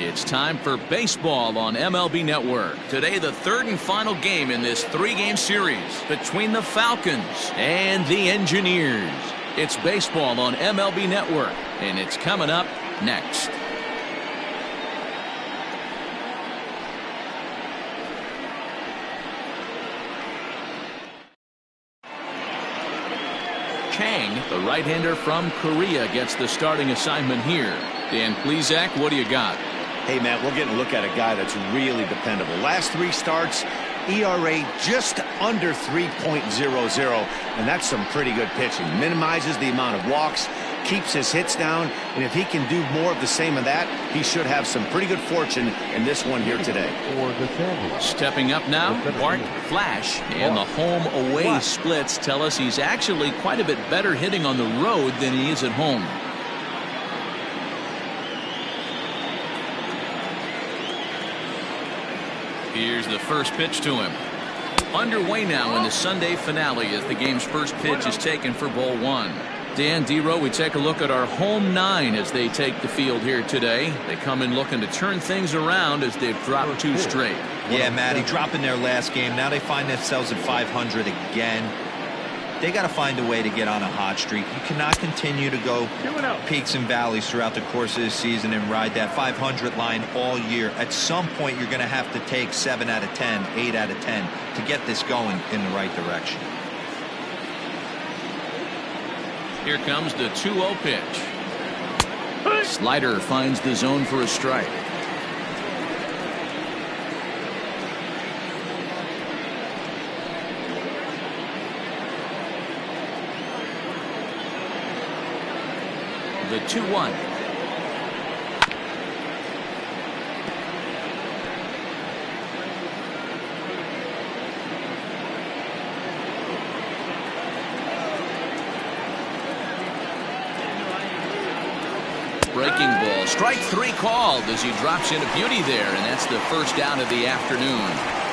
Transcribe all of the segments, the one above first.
It's time for baseball on MLB Network. Today, the third and final game in this three-game series between the Falcons and the Engineers. It's baseball on MLB Network, and it's coming up next. Chang, the right-hander from Korea, gets the starting assignment here. Dan Plesac, what do you got? Hey, Matt, we're getting a look at a guy that's really dependable. Last three starts, ERA just under 3.00, and that's some pretty good pitching. Minimizes the amount of walks, keeps his hits down, and if he can do more of the same of that, he should have some pretty good fortune in this one here today. Stepping up now, Bart Flash, and the home-away splits tell us he's actually quite a bit better hitting on the road than he is at home. Here's the first pitch to him. Underway now in the Sunday finale as the game's first pitch is taken for ball one. Dan, D-Row, we take a look at our home nine as they take the field here today. They come in looking to turn things around as they've dropped two straight. Yeah, Matty, dropping their last game. Now they find themselves at 500 again. They got to find a way to get on a hot streak. You cannot continue to go peaks and valleys throughout the course of the season and ride that 500 line all year. At some point, you're going to have to take 7 out of 10, 8 out of 10 to get this going in the right direction. Here comes the 2-0 pitch. Slider finds the zone for a strike. The 2-1. Breaking ball. Strike three called as he drops in a beauty there, and that's the first out of the afternoon.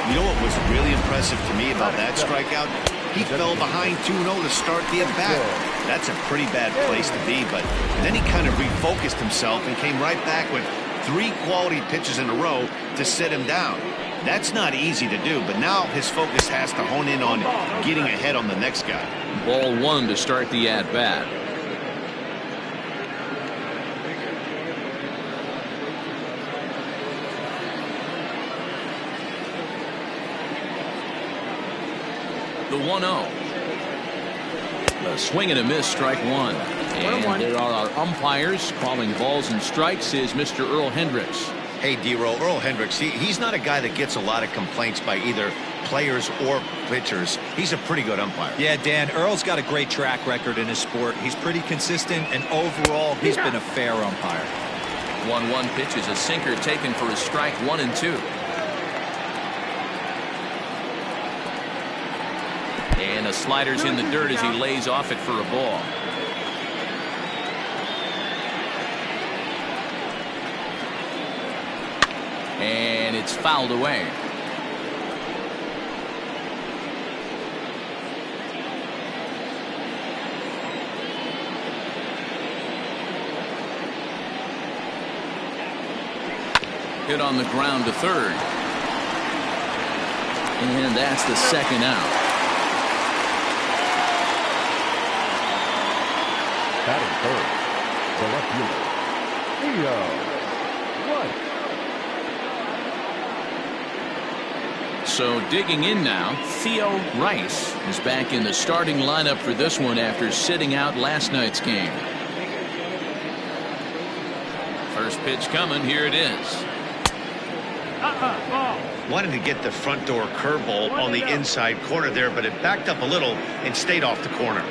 You know what was really impressive to me about that strikeout? He fell behind 2-0 to start the at-bat. That's a pretty bad place to be, but then he kind of refocused himself and came right back with 3 quality pitches in a row to sit him down. That's not easy to do, but now his focus has to hone in on getting ahead on the next guy. Ball one to start the at-bat. The 1-0. A swing and a miss, strike one. And there are our umpires calling balls and strikes is Mr. Earl Hendricks. Hey, D-Row, Earl Hendricks, he's not a guy that gets a lot of complaints by either players or pitchers. He's a pretty good umpire. Yeah, Dan, Earl's got a great track record in his sport. He's pretty consistent, and overall, he's been a fair umpire. 1-1 pitch is a sinker taken for a strike, 1-2. And a slider's in the dirt as he lays off it for a ball. And it's fouled away. Hit on the ground to third. And that's the second out. Batting third, the left fielder, Theo Rice. So digging in now, Theo Rice is back in the starting lineup for this one after sitting out last night's game. First pitch coming, here it is. Wanted to get the front door curveball on the inside corner there, but it backed up a little and stayed off the corner.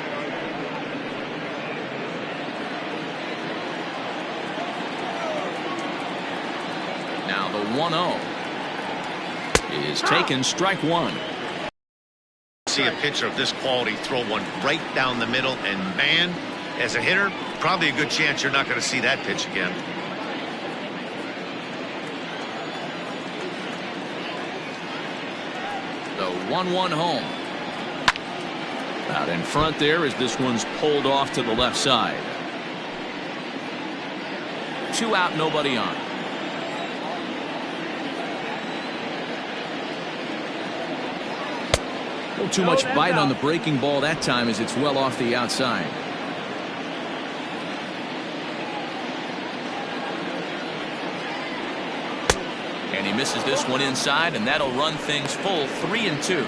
Now the 1-0 is taken, strike one. See a pitcher of this quality throw one right down the middle, and man, as a hitter, probably a good chance you're not going to see that pitch again. The 1-1 home. Out in front there as this one's pulled off to the left side. 2 out, nobody on. A little too much bite on the breaking ball that time as it's well off the outside. And he misses this one inside, and that'll run things full 3-2.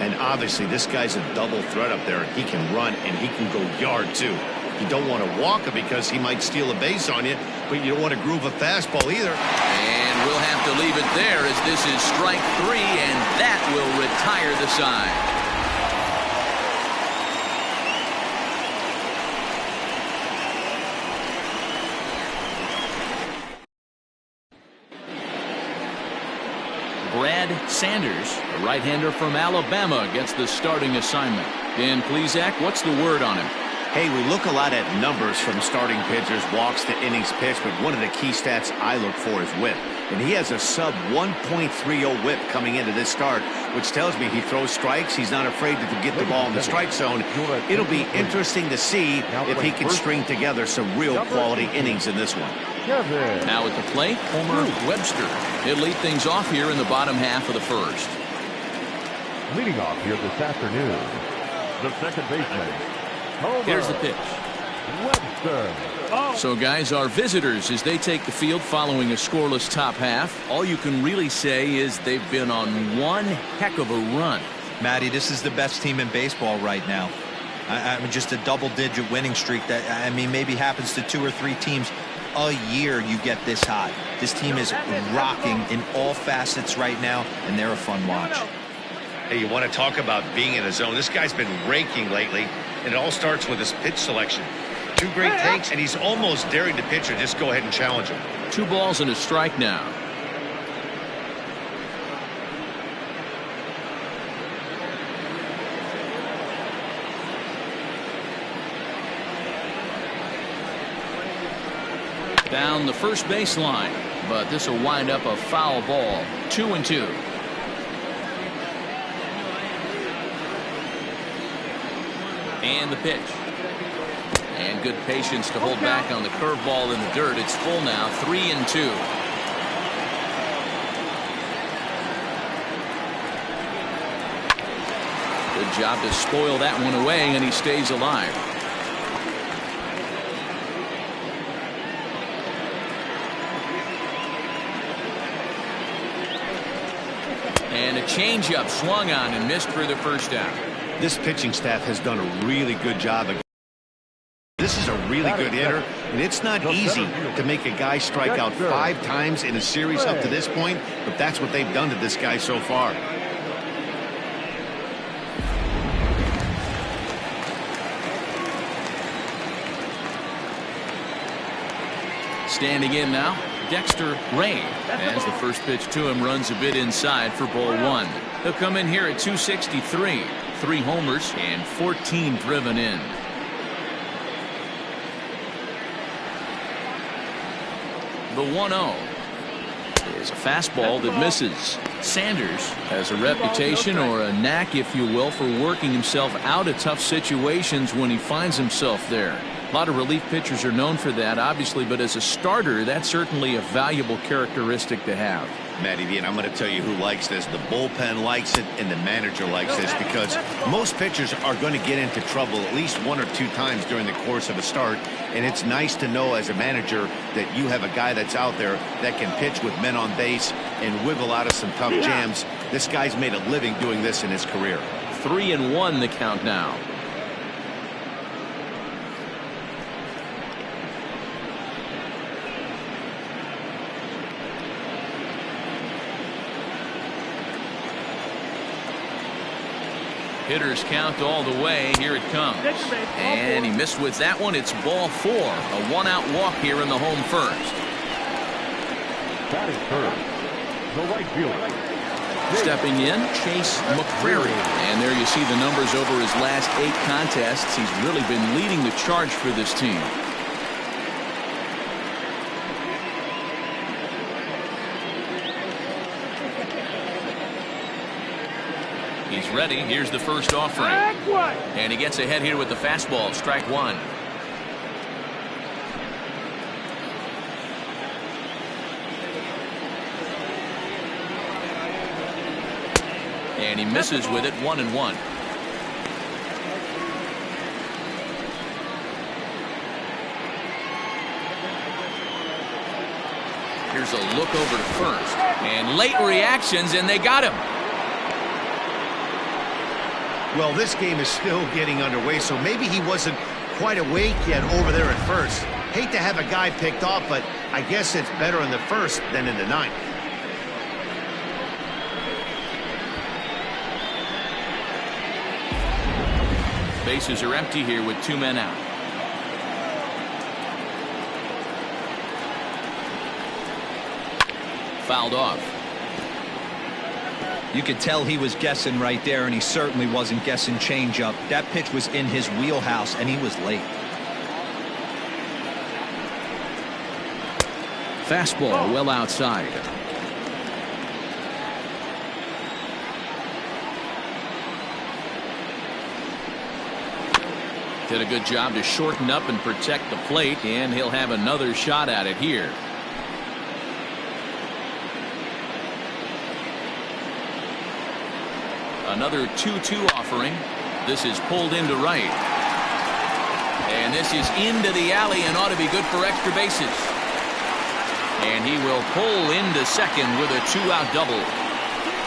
And obviously this guy's a double threat up there. He can run and he can go yard too. You don't want to walk him because he might steal a base on you, but you don't want to groove a fastball either. And we'll have to leave it there as this is strike 3, and that will retire the side. Brad Sanders, a right-hander from Alabama, gets the starting assignment. Dan Plesac, what's the word on him? Hey, we look a lot at numbers from starting pitchers, walks to innings pitched, but one of the key stats I look for is whip. And he has a sub 1.30 whip coming into this start, which tells me he throws strikes. He's not afraid to get the ball in the strike zone. It'll be interesting to see if he can string together some real quality innings in this one. Now at the plate, Homer Webster. He'll lead things off here in the bottom half of the first. Leading off here this afternoon, the second baseman. Here's the pitch. Webster. So, guys, our visitors, as they take the field following a scoreless top half, all you can really say is they've been on one heck of a run. Matty, this is the best team in baseball right now. I mean, just a double-digit winning streak that, I mean, maybe happens to 2 or 3 teams a year you get this hot. This team is rocking in all facets right now, and they're a fun watch. Hey, you want to talk about being in a zone? This guy's been raking lately, and it all starts with his pitch selection. 2 great takes, and he's almost daring the pitcher just go ahead and challenge him. 2 balls and a strike now. Down the first baseline, but this will wind up a foul ball. 2-2. And the pitch. And good patience to hold back on the curveball in the dirt. It's full now, 3-2. Good job to spoil that one away, and he stays alive. And a changeup swung on and missed for the first out. This pitching staff has done a really good job. This is a really good hitter, and it's not easy to make a guy strike out 5 times in a series up to this point, but that's what they've done to this guy so far. Standing in now, Dexter Ray, as the first pitch to him runs a bit inside for ball 1. He'll come in here at 263. 3 homers and 14 driven in. The 1-0 is a fastball that misses. Sanders has a reputation, or a knack if you will, for working himself out of tough situations when he finds himself there. A lot of relief pitchers are known for that, obviously, but as a starter, that's certainly a valuable characteristic to have. Matty V, and I'm going to tell you who likes this. The bullpen likes it, and the manager likes this, because most pitchers are going to get into trouble at least 1 or 2 times during the course of a start, and it's nice to know as a manager that you have a guy that's out there that can pitch with men on base and wiggle out of some tough jams. This guy's made a living doing this in his career. 3-1 the count now. Hitters count all the way. Here it comes. And he missed with that one. It's ball 4. A 1-out walk here in the home first. Batting first, the right fielder. Stepping in, Chase McCrary. And there you see the numbers over his last 8 contests. He's really been leading the charge for this team. He's ready. Here's the first offering. And he gets ahead here with the fastball. Strike 1. And he misses with it, 1-1. Here's a look over to first. And late reactions, and they got him. Well, this game is still getting underway, so maybe he wasn't quite awake yet over there at first. Hate to have a guy picked off, but I guess it's better in the first than in the ninth. Bases are empty here with 2 men out. Fouled off. You could tell he was guessing right there, and he certainly wasn't guessing changeup. That pitch was in his wheelhouse, and he was late. Fastball well outside. Did a good job to shorten up and protect the plate, and he'll have another shot at it here. Another 2-2 offering. This is pulled into right. And this is into the alley and ought to be good for extra bases. And he will pull into second with a 2-out double.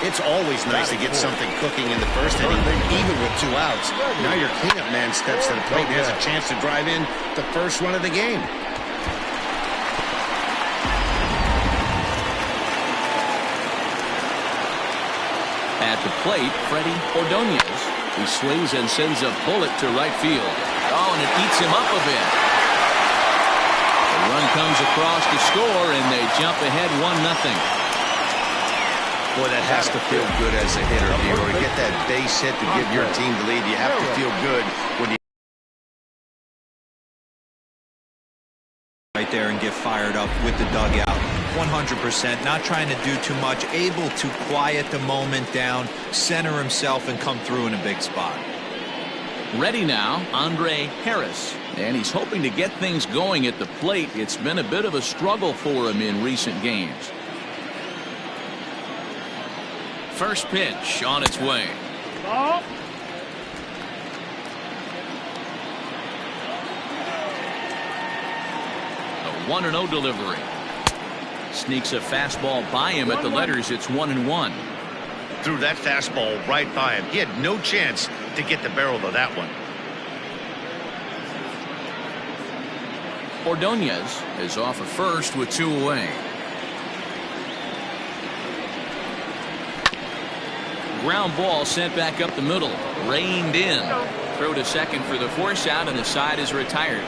It's always nice to get something cooking in the first inning, even with 2 outs. Now your cleanup man steps to the plate and has a chance to drive in the first run of the game. At the plate, Freddie Ordonez. He swings and sends a bullet to right field. Oh, and it eats him up a bit. The run comes across to score, and they jump ahead 1-0. Boy, that has to feel good as a hitter, Leroy. To get that base hit to give your team the lead, you have to feel good when you right there and get fired up with the dugout. 100%, not trying to do too much, able to quiet the moment down, center himself, and come through in a big spot. Ready now, Andre Harris. And he's hoping to get things going at the plate. It's been a bit of a struggle for him in recent games. First pitch on its way. Ball. A 1-0 delivery. Sneaks a fastball by him at the letters. It's 1-1. threw that fastball right by him. He had no chance to get the barrel of that one. Ordonez is off at first with 2 away. Ground ball sent back up the middle. Reined in. Throw to second for the force out, and the side is retired.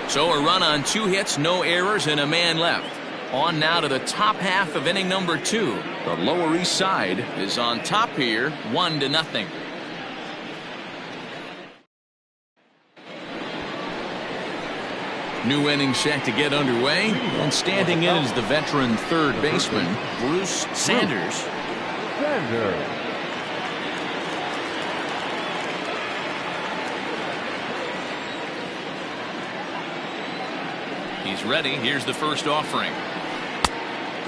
So a run on 2 hits, no errors, and a man left. On now to the top half of inning number 2. The Lower East Side is on top here, 1-0. New inning set to get underway, and standing in is the veteran third baseman, Bruce Sanders. He's ready. Here's the first offering.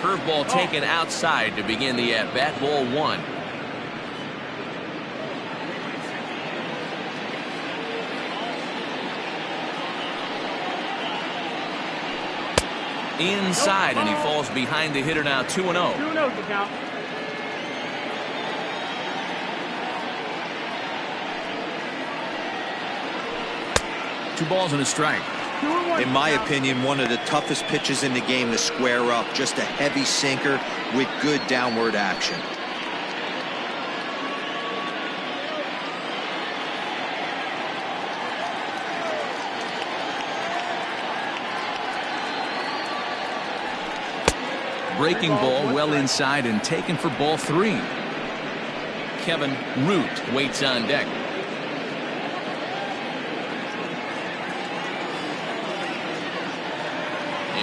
Curveball taken outside to begin the at-bat. Ball 1. Inside, and he falls behind the hitter now. 2-0. 2-0 to count. Two balls and a strike. In my opinion, one of the toughest pitches in the game to square up. Just a heavy sinker with good downward action. Breaking ball well inside and taken for ball 3. Kevin Root waits on deck.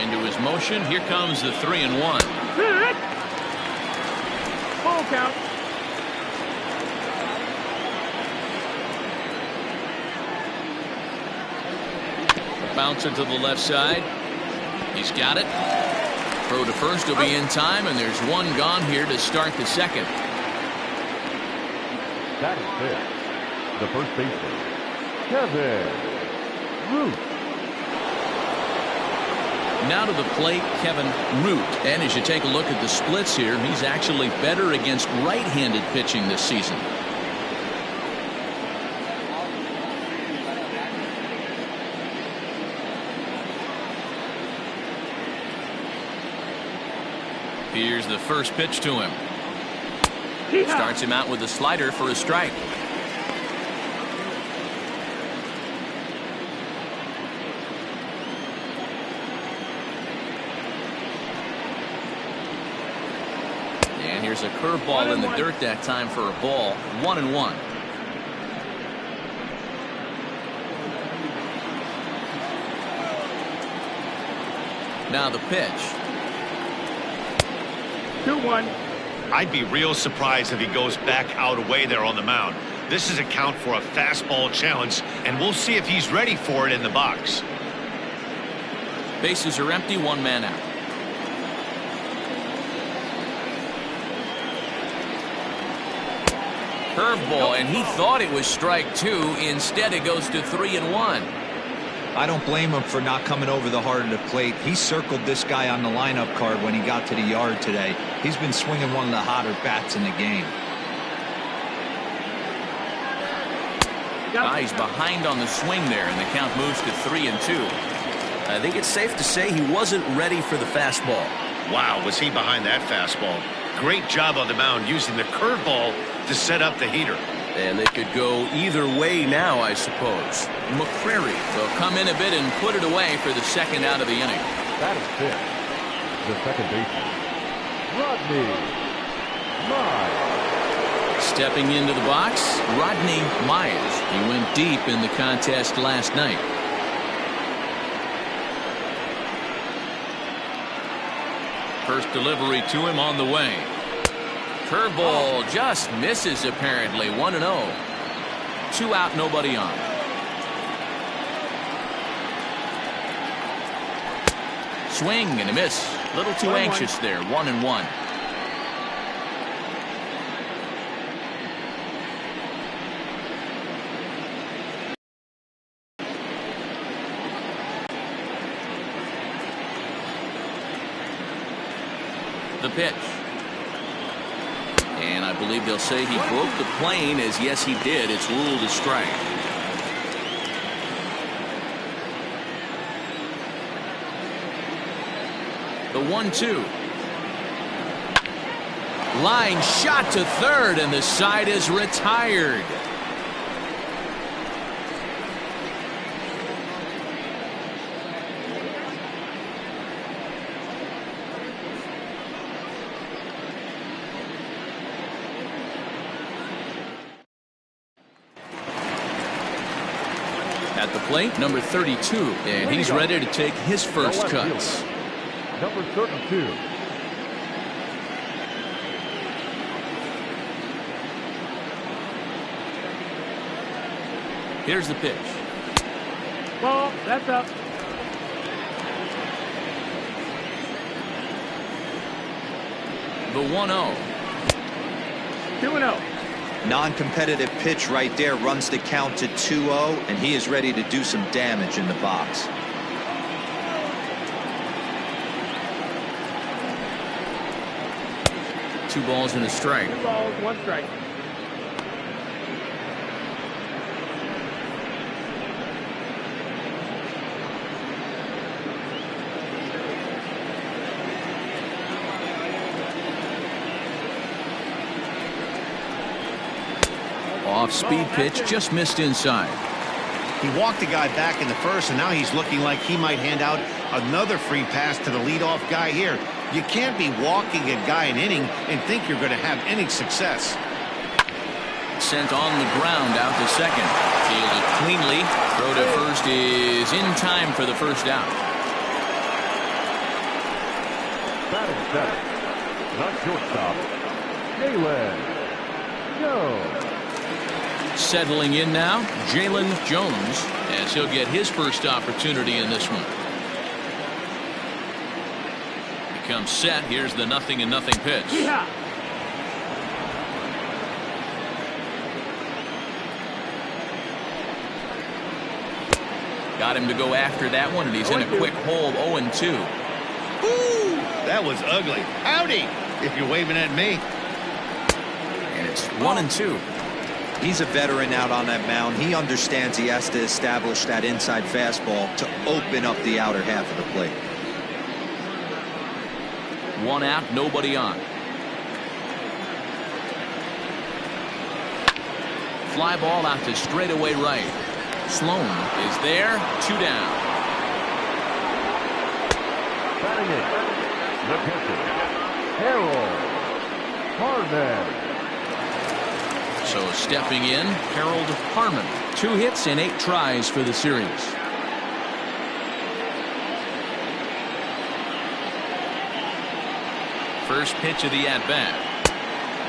Into his motion. Here comes the 3-1. Full count. Bounce it to the left side. He's got it. Throw to first will be in time, and there's one gone here to start the second. Batting fifth, the first baseman, Kevin Root. Now to the plate, Kevin Root. And as you take a look at the splits here, he's actually better against right-handed pitching this season. Here's the first pitch to him. Starts him out with a slider for a strike. And here's a curveball in the dirt that time for a ball. 1-1. Now the pitch. 2-1. I'd be real surprised if he goes back out away there on the mound. This is a count for a fastball challenge, and we'll see if he's ready for it in the box. Bases are empty, one man out. Curveball, and he thought it was strike two. Instead, it goes to 3-1. I don't blame him for not coming over the heart of the plate. He circled this guy on the lineup card when he got to the yard today. He's been swinging one of the hotter bats in the game. He's behind on the swing there, and the count moves to 3-2. I think it's safe to say he wasn't ready for the fastball. Wow, was he behind that fastball. Great job on the mound using the curveball to set up the heater. And they could go either way now, I suppose. McCreary will come in a bit and put it away for the second out of the inning. That is fifth, the second baseman, Rodney Mize. Stepping into the box, Rodney Mize. He went deep in the contest last night. First delivery to him on the way. Curveball just misses apparently. 1-0. 2 out, nobody on. Swing and a miss. A little too anxious there. 1-1. The pitch. And I believe they'll say he broke the plane, as yes he did. It's ruled a strike. The 1-2. Line shot to third, and the side is retired. At the plate, number 32, and he's ready to take his first cuts. Number 32. Here's the pitch. Ball, that's up. The 1-0. 2-0. Non-competitive pitch right there runs the count to 2-0, and he is ready to do some damage in the box. Two balls and a strike. 2 balls, 1 strike. Off-speed pitch, just missed inside. He walked the guy back in the first, and now he's looking like he might hand out another free pass to the leadoff guy here. You can't be walking a guy an inning and think you're going to have any success. Sent on the ground out to second. Fielded cleanly. Throw to first is in time for the first out. Batting seventh, the shortstop, Jalen Jones. Settling in now, Jalen Jones, as he'll get his first opportunity in this one. Becomes set. Here's the 0-0 pitch. Yeah. Got him to go after that one, and he's in a quick hole, 0-2. Ooh, that was ugly. Howdy, if you're waving at me. And it's 1-2. He's a veteran out on that mound. He understands he has to establish that inside fastball to open up the outer half of the plate. 1 out, nobody on. Fly ball out to straightaway right. Sloan is there, 2 down. Batting it, the pitcher, Harold Harman. So stepping in, Harold Harman. 2 hits in 8 tries for the series. First pitch of the at-bat.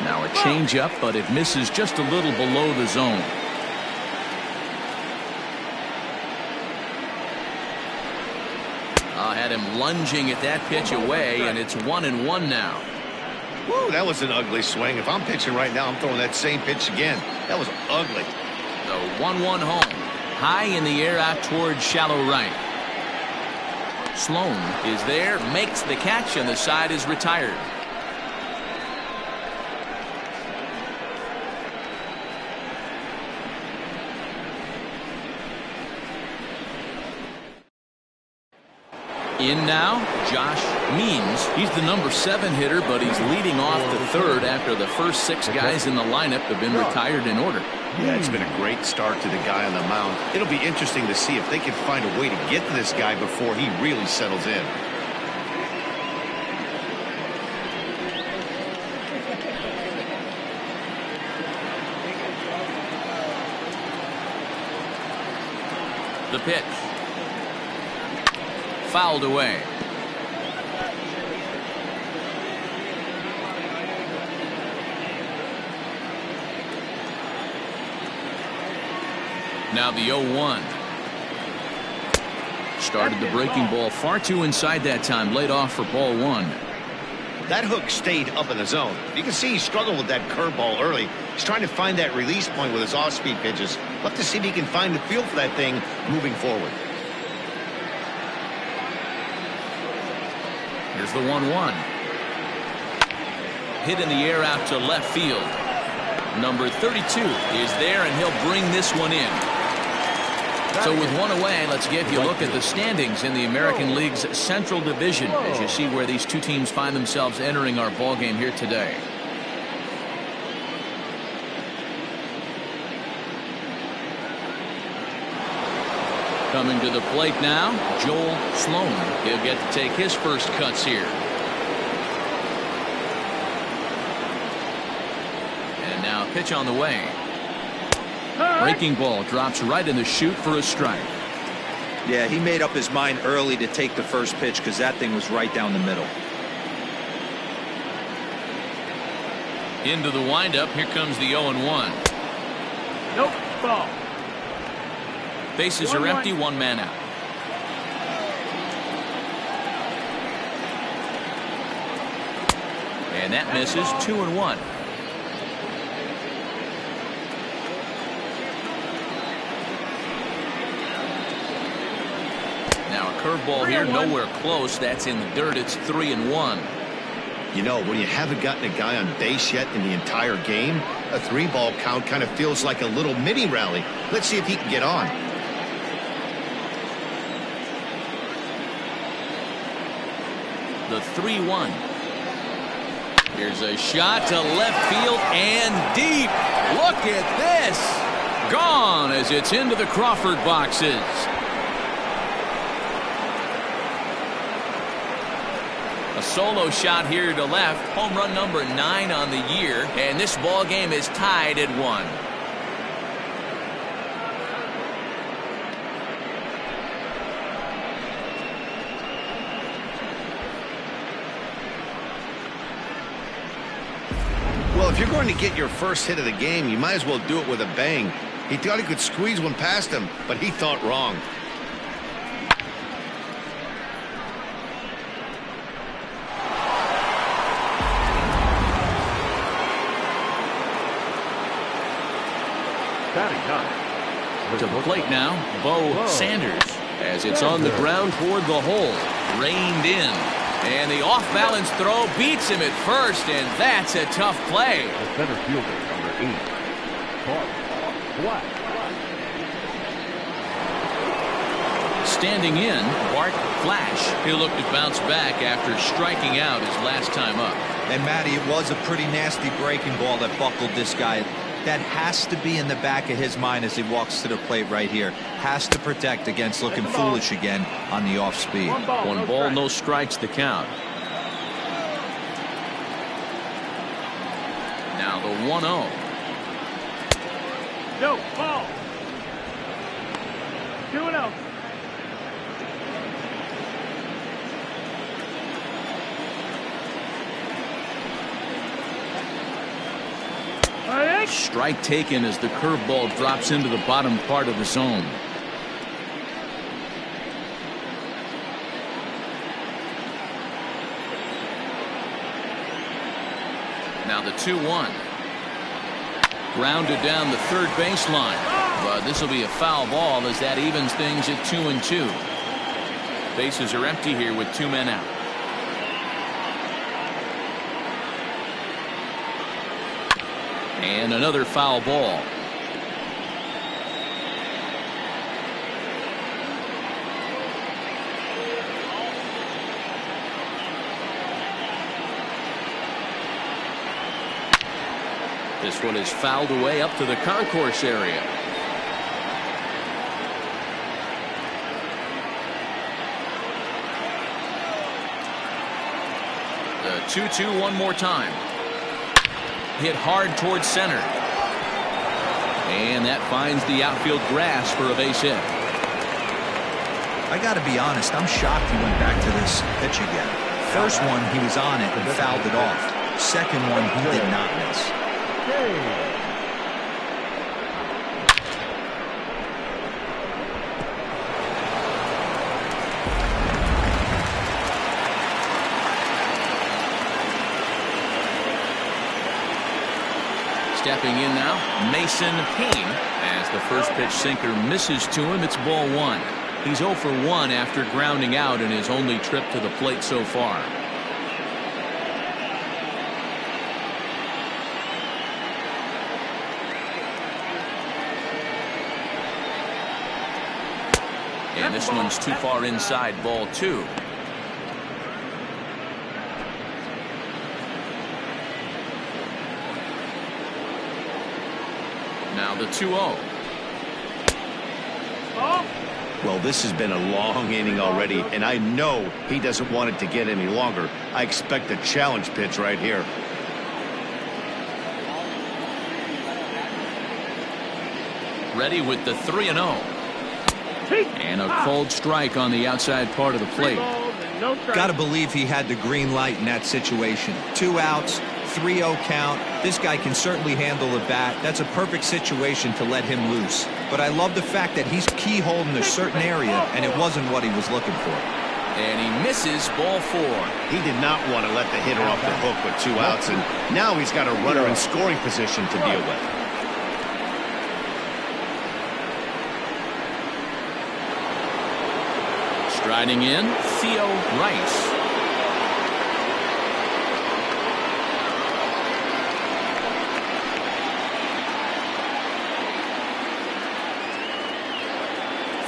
Now a changeup, but it misses just a little below the zone. Had him lunging at that pitch away, and it's 1-1 now. Woo, that was an ugly swing. If I'm pitching right now, I'm throwing that same pitch again. That was ugly. The 1-1 home. High in the air out towards shallow right. Sloan is there, makes the catch, and the side is retired. In now, Josh Means. He's the number 7 hitter, but he's leading off the 3rd after the first 6 guys in the lineup have been retired in order. Yeah, it's been a great start to the guy on the mound. It'll be interesting to see if they can find a way to get to this guy before he really settles in. The pitch. Fouled away. Now the 0-1. Started the breaking ball far too inside that time. Laid off for ball 1. That hook stayed up in the zone. You can see he struggled with that curveball early. He's trying to find that release point with his off-speed pitches. Love to see if he can find the feel for that thing moving forward. Here's the 1-1. Hit in the air out to left field. Number 32 is there, and he'll bring this one in. So with 1 away, let's give you a look at the standings in the American League's Central Division as you see where these 2 teams find themselves entering our ball game here today. Coming to the plate now, Joel Sloan. He'll get to take his first cuts here. And now pitch on the way. Breaking ball drops right in the chute for a strike. Yeah, he made up his mind early to take the first pitch because that thing was right down the middle. Into the windup. Here comes the 0-1. Nope, ball. Bases are empty, 1 man out. And that misses. 2-1. Now a curveball here, nowhere close. That's in the dirt. It's 3-1. You know, when you haven't gotten a guy on base yet in the entire game, a 3-ball count kind of feels like a little mini rally. Let's see if he can get on. The 3-1. Here's a shot to left field and deep. Look at this. Gone as it's into the Crawford boxes. A solo shot here to left. Home run number 9 on the year. And this ball game is tied at 1. Well, if you're going to get your first hit of the game, you might as well do it with a bang. He thought he could squeeze one past him, but he thought wrong. Batting 9. To the plate now, Bo Sanders. as it's on the ground toward the hole. Reined in. And the off-balance throw beats him at first, and that's a tough play. The center fielder, number 8, Clark Black. Standing in, Bart Flash. He'll look to bounce back after striking out his last time up. And Matty, it was a pretty nasty breaking ball that buckled this guy. That has to be in the back of his mind as he walks to the plate right here. Has to protect against looking foolish again on the off speed. One ball, no strikes the count. Now the 1-0. No, ball. 2-0. Strike taken as the curveball drops into the bottom part of the zone. Now the 2-1. Grounded down the third baseline. But this will be a foul ball as that evens things at 2-2. Bases are empty here with 2 men out. And another foul ball. This one is fouled away up to the concourse area. The 2-2 one more time. Hit hard towards center. And that finds the outfield grass for a base hit. I got to be honest, I'm shocked he went back to this pitch again. First one, he was on it and fouled it off. Second one, he did not miss. Stepping in now, Mason Payne. As the first pitch sinker misses to him, it's ball 1. He's 0 for 1 after grounding out in his only trip to the plate so far. And this one's too far inside, ball 2. Now the 2-0. Well, this has been a long inning already, and I know he doesn't want it to get any longer. I expect a challenge pitch right here. Ready with the 3-0. And a cold strike on the outside part of the plate. Got to believe he had the green light in that situation. 2 outs, 3-0 count. This guy can certainly handle the bat. That's a perfect situation to let him loose. But I love the fact that he's keyholed in a certain area, and it wasn't what he was looking for. And he misses, ball 4. He did not want to let the hitter off the hook with 2 outs, and now he's got a runner in scoring position to deal with. Striding in, Theo Rice.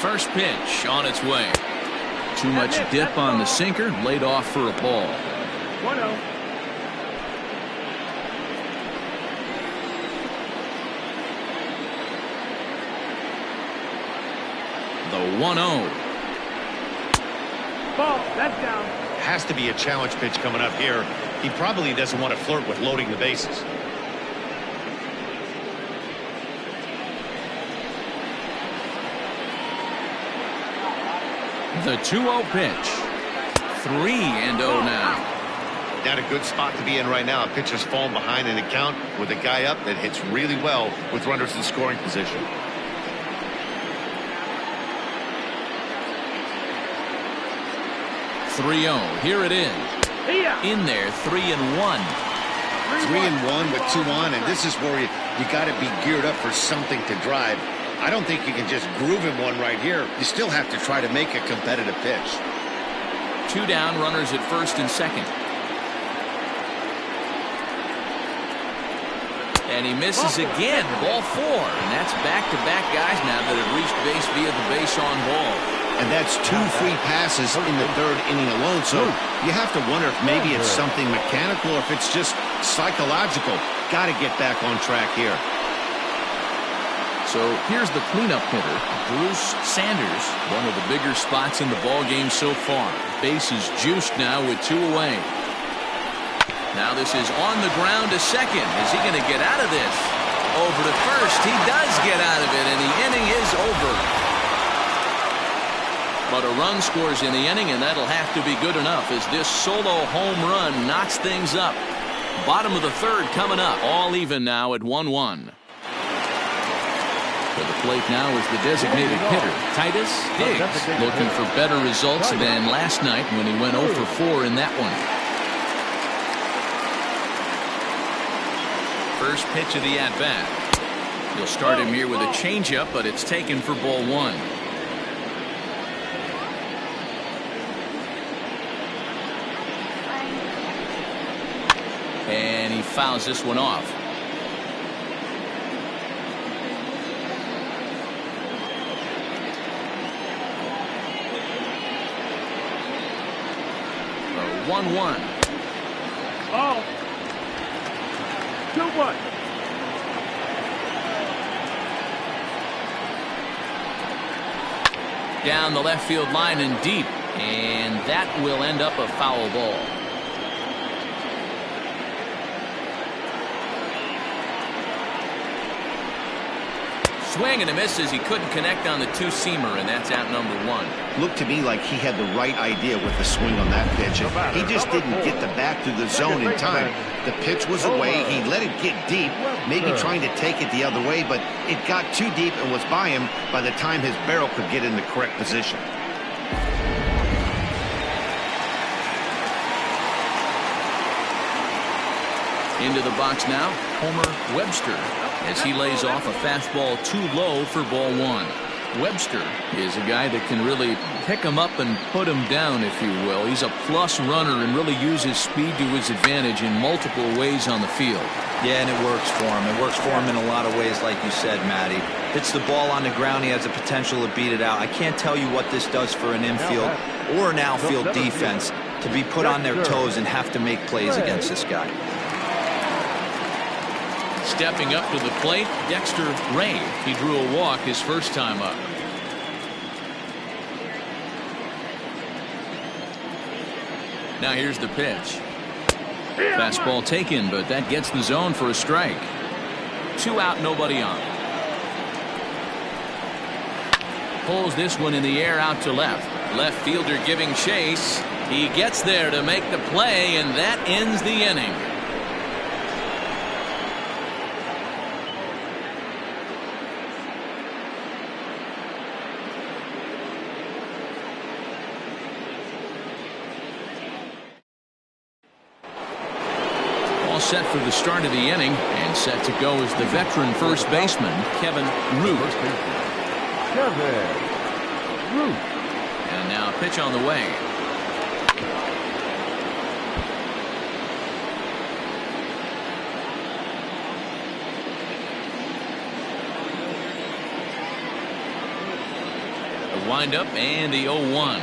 First pitch on its way. Too much dip on the sinker, laid off for a ball. 1-0. The 1-0. Ball, that's down. Has to be a challenge pitch coming up here. He probably doesn't want to flirt with loading the bases. The 2-0 pitch. 3-0 now. Not a good spot to be in right now. A pitcher's falling behind in the count with a guy up that hits really well with runners in scoring position. Here it is. In there, 3-1. 3-1 with 2 on, and this is where you got to be geared up for something to drive. I don't think you can just groove him one right here. You still have to try to make a competitive pitch. 2 down, runners at first and second. And he misses again. Ball 4. And that's back-to-back guys now that have reached base via the base on ball. And that's 2 free passes in the 3rd inning alone. So you have to wonder if maybe it's something mechanical or if it's just psychological. Got to get back on track here. So here's the cleanup hitter, Bruce Sanders, one of the bigger spots in the ball game so far. Base is juiced now with 2 away. Now this is on the ground to second. Is he going to get out of this? Over to first. He does get out of it, and the inning is over. But a run scores in the inning, and that'll have to be good enough as this solo home run knocks things up. Bottom of the 3rd coming up. All even now at 1-1. To the plate now is the designated hitter, Titus Higgs, looking for better results than last night when he went 0 for 4 in that one. First pitch of the at-bat. He'll start him here with a changeup, but it's taken for ball 1. And he fouls this one off. A 1-1. Oh. 2-1. Down the left field line and deep, and that will end up a foul ball. Swing and a miss as he couldn't connect on the 2-seamer, and that's out number 1. Looked to me like he had the right idea with the swing on that pitch. He just didn't get the bat through the zone in time. The pitch was away. He let it get deep, maybe trying to take it the other way, but it got too deep and was by him by the time his barrel could get in the correct position. Into the box now, Homer Webster, as he lays off a fastball too low for ball 1. Webster is a guy that can really pick him up and put him down, if you will. He's a plus runner and really uses speed to his advantage in multiple ways on the field. Yeah, and it works for him. It works for him in a lot of ways, like you said, Matty. Hits the ball on the ground, he has the potential to beat it out. I can't tell you what this does for an infield or an outfield defense to be put on their toes and have to make plays against this guy. Stepping up to the plate, Dexter Ray. He drew a walk his first time up. Now here's the pitch. Fastball taken, but that gets the zone for a strike. 2 out, nobody on. Pulls this one in the air out to left. Left fielder giving chase. He gets there to make the play, and that ends the inning. Set for the start of the inning, and set to go is the veteran first baseman, Kevin Root. And now a pitch on the way. The windup and the 0-1.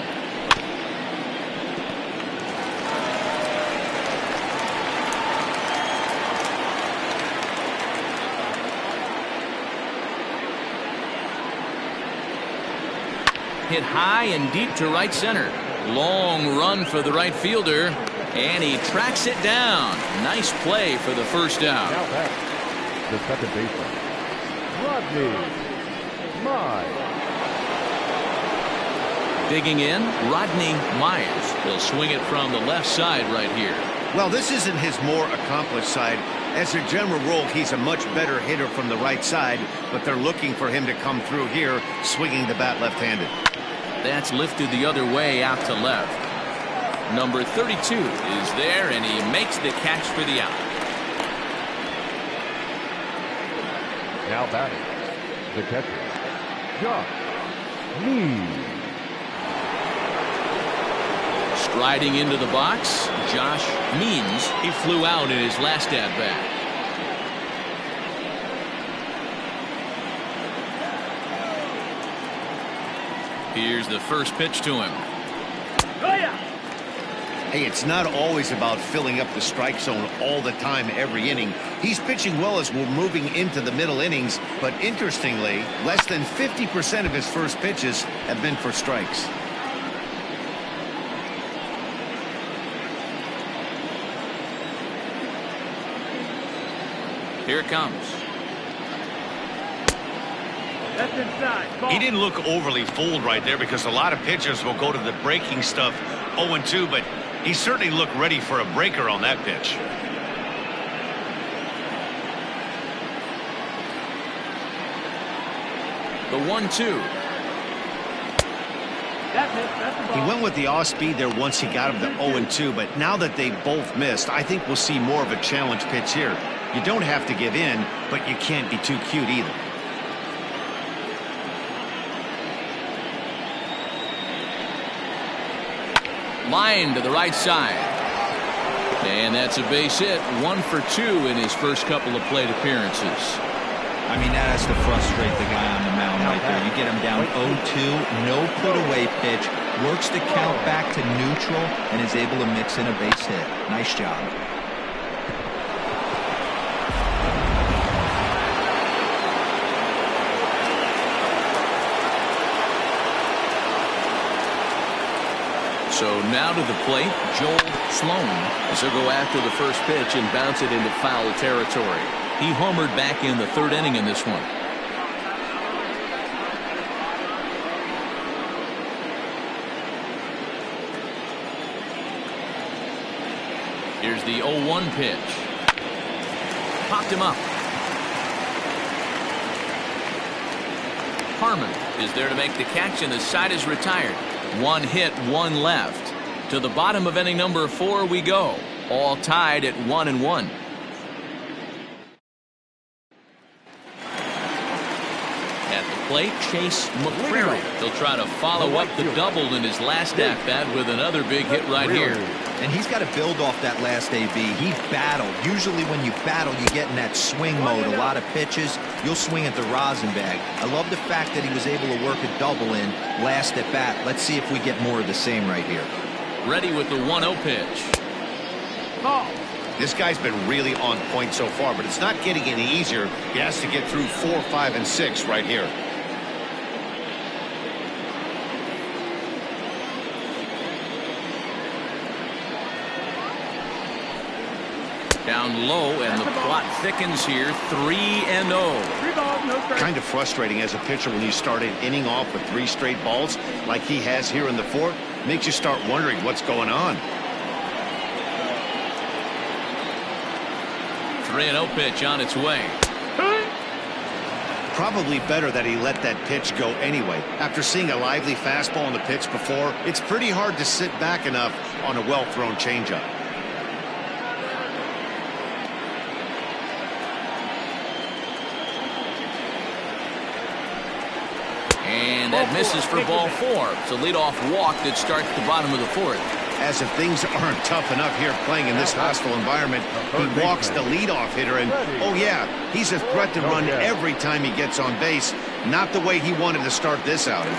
Hit high and deep to right center. Long run for the right fielder, and he tracks it down. Nice play for the first out. Now back, the second baseman, Rodney Myers. Digging in, Rodney Myers. He'll swing it from the left side right here. Well, this isn't his more accomplished side. As a general rule, he's a much better hitter from the right side, but they're looking for him to come through here, swinging the bat left-handed. That's lifted the other way out to left. Number 32 is there, and he makes the catch for the out. Now batting, the catcher, Josh Means. Striding into the box, Josh Means. He flew out in his last at-bat. Here's the first pitch to him. Hey, it's not always about filling up the strike zone all the time every inning. He's pitching well as we're moving into the middle innings, but interestingly, less than 50% of his first pitches have been for strikes. Here it comes. That's inside. Ball. He didn't look overly fooled right there because a lot of pitchers will go to the breaking stuff 0-2, but he certainly looked ready for a breaker on that pitch. The 1-2. That's the ball. He went with the off speed there once he got him to 0-2, but now that they both missed, I think we'll see more of a challenge pitch here. You don't have to give in, but you can't be too cute either. Line to the right side. And that's a base hit. 1 for 2 in his first couple of plate appearances. I mean, that has to frustrate the guy on the mound right there. You get him down 0-2, no put away pitch, works the count back to neutral, and is able to mix in a base hit. Nice job. So now to the plate, Joel Sloan, as he'll go after the first pitch and bounce it into foul territory. He homered back in the third inning in this one. Here's the 0-1 pitch. Popped him up. Harmon is there to make the catch, and the side is retired. 1 hit, 1 left. To the bottom of inning number 4 we go. All tied at 1-1. At the plate, Chase McCrary. He'll try to follow up the double in his last at-bat with another big hit right here. And he's got to build off that last AB. He battled. Usually when you battle, you get in that swing mode. A lot of pitches, you'll swing at the rosin bag. I love the fact that he was able to work a double in last at bat. Let's see if we get more of the same right here. Ready with the 1-0 pitch. Ball. This guy's been really on point so far, but it's not getting any easier. He has to get through 4, 5, and 6 right here. Down low, and the plot thickens here. 3-0. 3 balls, no strikes. Kind of frustrating as a pitcher when you start an inning off with 3 straight balls like he has here in the 4th. Makes you start wondering what's going on. 3-0 pitch on its way. Probably better that he let that pitch go anyway. After seeing a lively fastball on the pitch before, it's pretty hard to sit back enough on a well-thrown changeup. And that misses for ball 4. It's a leadoff walk that starts the bottom of the 4th. As if things aren't tough enough here playing in this hostile environment, he walks the leadoff hitter, and oh yeah, he's a threat to run every time he gets on base. Not the way he wanted to start this outing.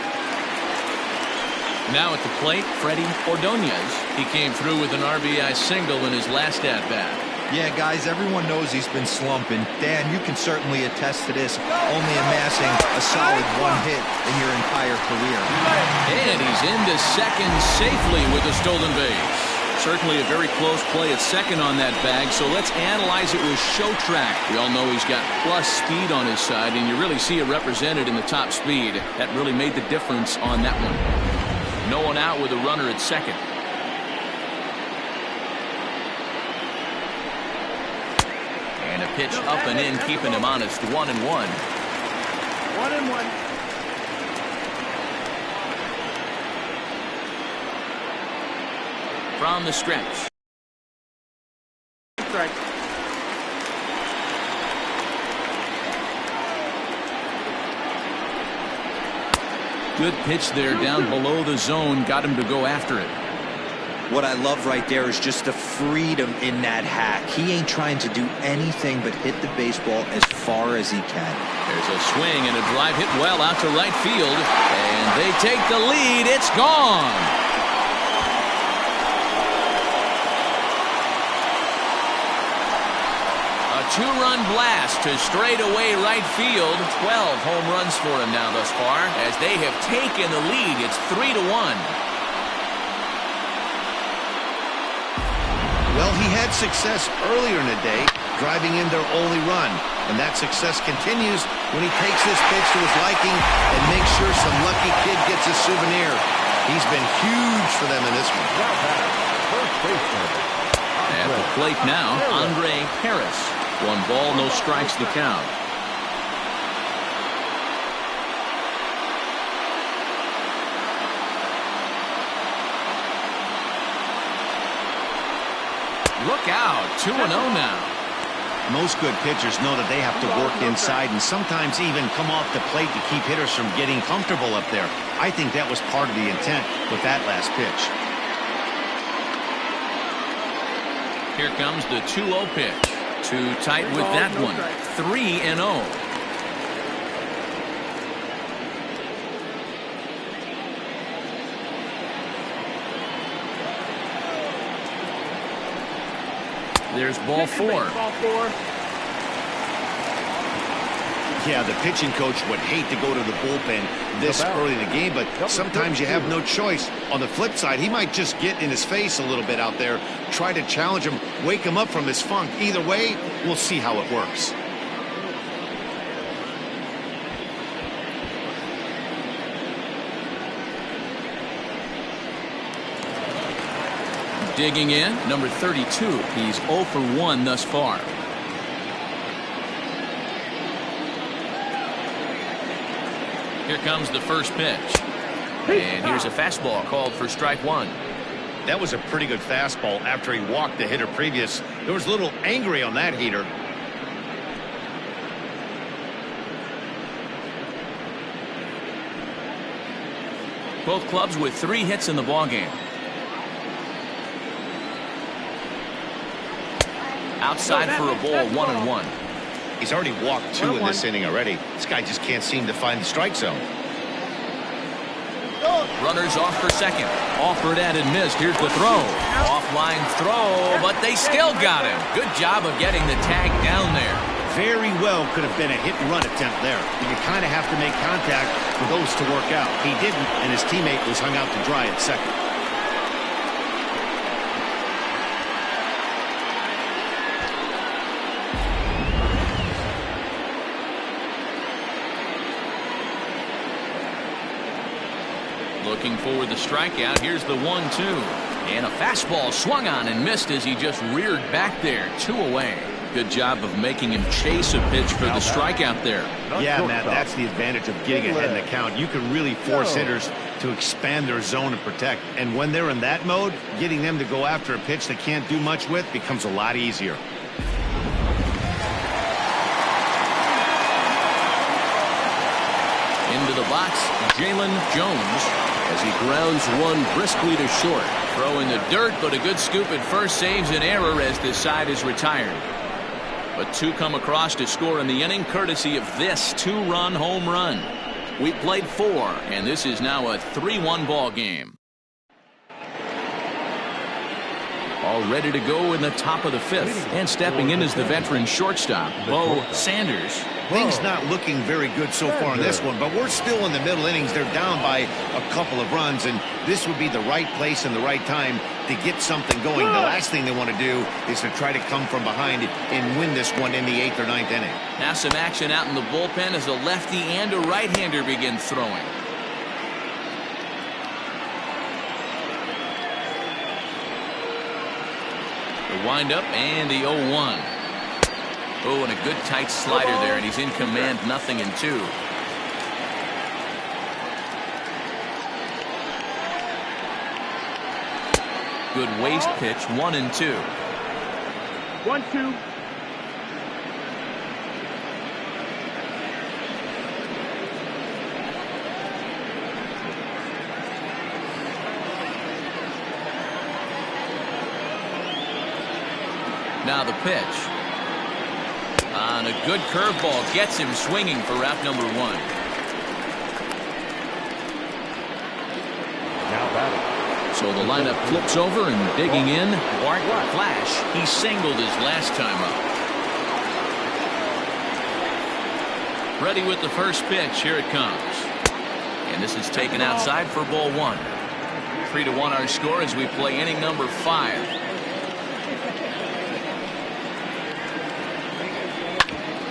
Now at the plate, Freddie Ordonez. He came through with an RBI single in his last at-bat. Yeah, guys, everyone knows he's been slumping. Dan, you can certainly attest to this, only amassing a solid 1 hit in your entire career. And he's into second safely with a stolen base. Certainly a very close play at second on that bag, so let's analyze it with show track. We all know he's got plus speed on his side, and you really see it represented in the top speed. That really made the difference on that one. No one out with a runner at second. And a pitch up and in, keeping him honest. 1-1. 1-1. From the stretch. Strike. Good pitch there down below the zone. Got him to go after it. What I love right there is just the freedom in that hack. He ain't trying to do anything but hit the baseball as far as he can. There's a swing and a drive hit well out to right field. And they take the lead. It's gone. Two-run blast to straightaway right field. 12 home runs for him now thus far as they have taken the lead. It's 3-1. Well, he had success earlier in the day, driving in their only run. And that success continues when he takes this pitch to his liking and makes sure some lucky kid gets a souvenir. He's been huge for them in this one. At the plate now, Andre Harris. 1 ball, no strikes the count. Look out, 2-0 now. Most good pitchers know that they have to work inside and sometimes even come off the plate to keep hitters from getting comfortable up there. I think that was part of the intent with that last pitch. Here comes the 2-0 pitch. Too tight with that one. 3-0. There's ball 4. Yeah, the pitching coach would hate to go to the bullpen this early in the game, but sometimes you have no choice. On the flip side, he might just get in his face a little bit out there, try to challenge him, wake him up from his funk. Either way, we'll see how it works. Digging in, number 32. He's 0 for 1 thus far. Here comes the first pitch. And here's a fastball called for strike 1. That was a pretty good fastball after he walked the hitter previous. There was a little angry on that heater. Both clubs with 3 hits in the ballgame. Outside for a ball, 1-1. He's already walked 2 in this inning already. This guy just can't seem to find the strike zone. Runners off for second. Offered and missed. Here's the throw. Offline throw, but they still got him. Good job of getting the tag down there. Very well could have been a hit-and-run attempt there. But you kind of have to make contact for those to work out. He didn't, and his teammate was hung out to dry at second. Looking for the strikeout. Here's the 1-2. And a fastball swung on and missed as he just reared back there. 2 away. Good job of making him chase a pitch for the strikeout there. Yeah, Matt, that's the advantage of getting ahead in the count. You can really force hitters to expand their zone and protect. And when they're in that mode, getting them to go after a pitch they can't do much with becomes a lot easier. Into the box, Jalen Jones as he grounds one briskly to short. Throw in the dirt, but a good scoop at first saves an error as this side is retired. But 2 come across to score in the inning, courtesy of this 2-run home run. We played 4, and this is now a 3-1 ball game. All ready to go in the top of the 5th, and stepping in is the veteran shortstop, Bo Sanders. Things not looking very good so far in this one, but we're still in the middle innings. They're down by a couple of runs, and this would be the right place and the right time to get something going. The last thing they want to do is to try to come from behind and win this one in the 8th or 9th inning. Now some action out in the bullpen as a lefty and a right-hander begin throwing. The windup and the 0-1. Oh, and a good tight slider there, and he's in command, 0-2. Good waist pitch, 1-2. 1-2. Now the pitch. On a good curveball gets him swinging for out number 1. Now batting. So the lineup flips over and digging in. Bart Flash. He singled his last time up. Ready with the first pitch. Here it comes. And this is taken outside for ball 1. 3-1 our score as we play inning number 5.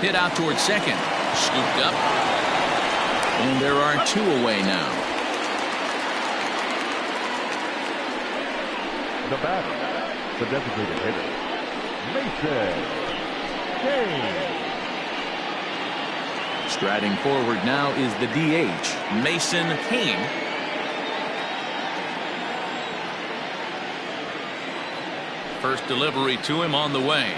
Hit out towards second. Scooped up. And there are 2 away now. The batter, the designated hitter, Mason James. Striding forward now is the DH, Mason Kane. First delivery to him on the way.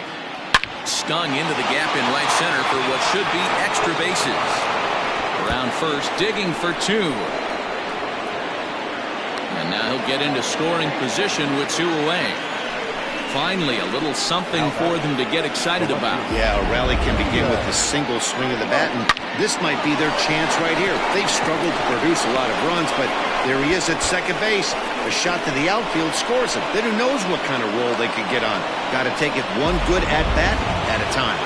Stung into the gap in right center for what should be extra bases. Around first, digging for 2. And now he'll get into scoring position with 2 away. Finally, a little something for them to get excited about. Yeah, a rally can begin with a single swing of the bat, and this might be their chance right here. They've struggled to produce a lot of runs, but there he is at second base. A shot to the outfield scores him. Then who knows what kind of roll they could get on. Got to take it one good at-bat at a time.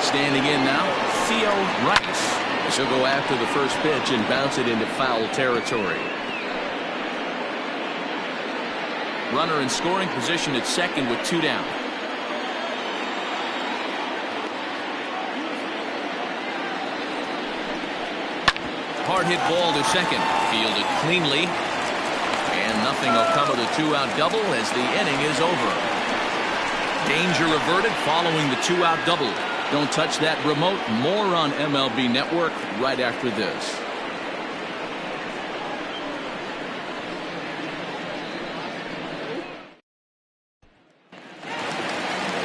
Standing in now, Theo Rice. He'll go after the first pitch and bounce it into foul territory. Runner in scoring position at second with 2 down. Hard hit ball to second. Fielded cleanly. And nothing will come of the 2-out double as the inning is over. Danger averted following the 2-out double. Don't touch that remote. More on MLB Network right after this.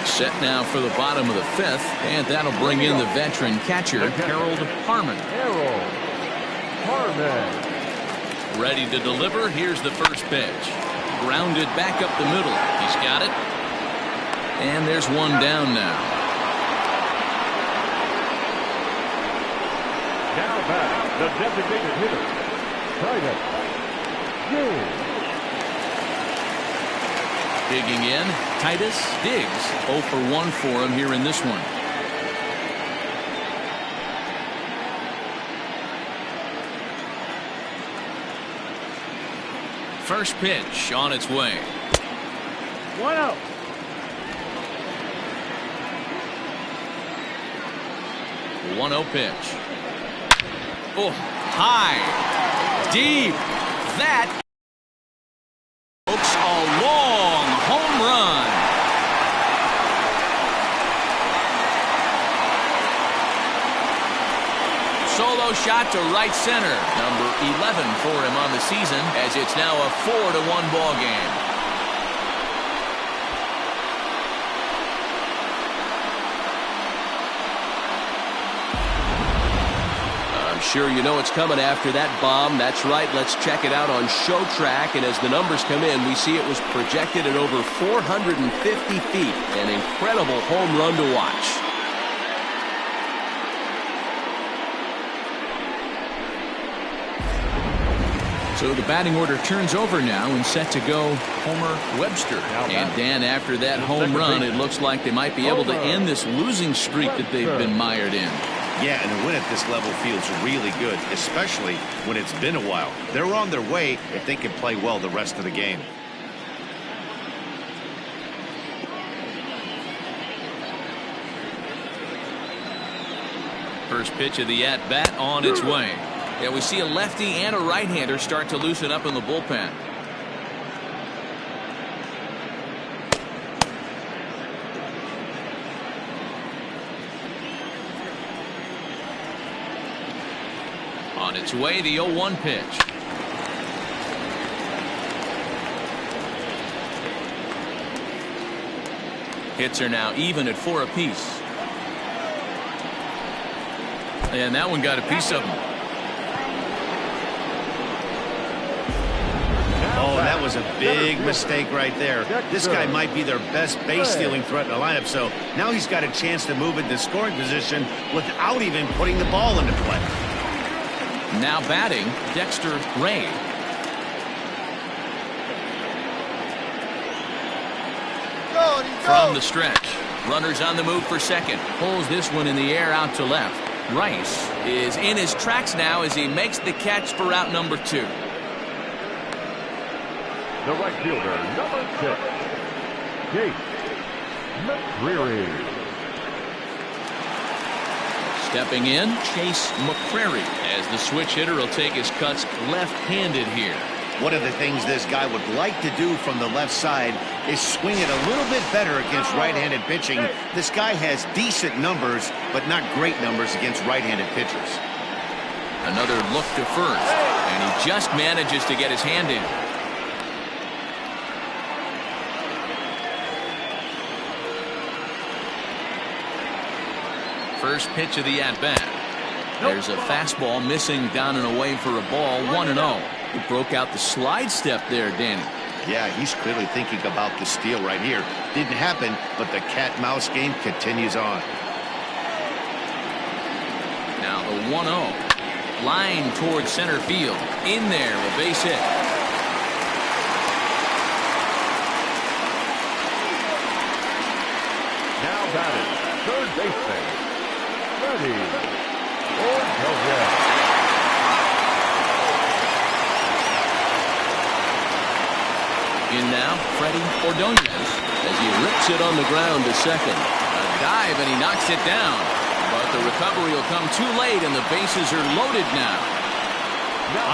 Set now for the bottom of the 5th, and that'll bring in the veteran catcher, Harold Harmon. Ready to deliver. Here's the first pitch. Grounded back up the middle. He's got it. And there's 1 down now. Now back, the designated hitter, Titus Diggs. Digging in, Titus Diggs. 0 for 1 for him here in this one. First pitch on its way. 1-0. 1-0 pitch. Oh, high, deep. That, folks, a long home run. Solo shot to right center. Number 11 for him on the season, as it's now a 4-1 ball game. Sure, you know it's coming after that bomb. That's right. Let's check it out on Show Track. And as the numbers come in, we see it was projected at over 450 feet. An incredible home run to watch. So the batting order turns over now and set to go Homer Webster. And Dan, after that home run, it looks like they might be able to end this losing streak that they've been mired in. Yeah, and a win at this level feels really good, especially when it's been a while. They're on their way if they can play well the rest of the game. First pitch of the at-bat on its way. Yeah, we see a lefty and a right-hander start to loosen up in the bullpen. On its way, the 0-1 pitch. Hits are now even at 4 apiece. And that one got a piece of them. Oh, that was a big mistake right there. This guy might be their best base-stealing threat in the lineup, so now he's got a chance to move into scoring position without even putting the ball into play. Now batting, Dexter Ray. From the stretch, runners on the move for second. Pulls this one in the air out to left. Rice is in his tracks now as he makes the catch for out number 2. The right fielder, number 6, Jake McCreary. Stepping in, Chase McCreary, as the switch hitter will take his cuts left-handed here. One of the things this guy would like to do from the left side is swing it a little bit better against right-handed pitching. This guy has decent numbers, but not great numbers against right-handed pitchers. Another look to first, and he just manages to get his hand in. First pitch of the at-bat. There's a fastball missing down and away for a ball, 1-0. He broke out the slide step there, Danny. Yeah, he's clearly thinking about the steal right here. Didn't happen, but the cat-mouse game continues on. Now the 1-0. Line towards center field. In there, a base hit. Now batting, third baseman, Freddie Ordonez. In now, Freddie Ordonez as he rips it on the ground to second. A dive and he knocks it down. But the recovery will come too late and the bases are loaded now.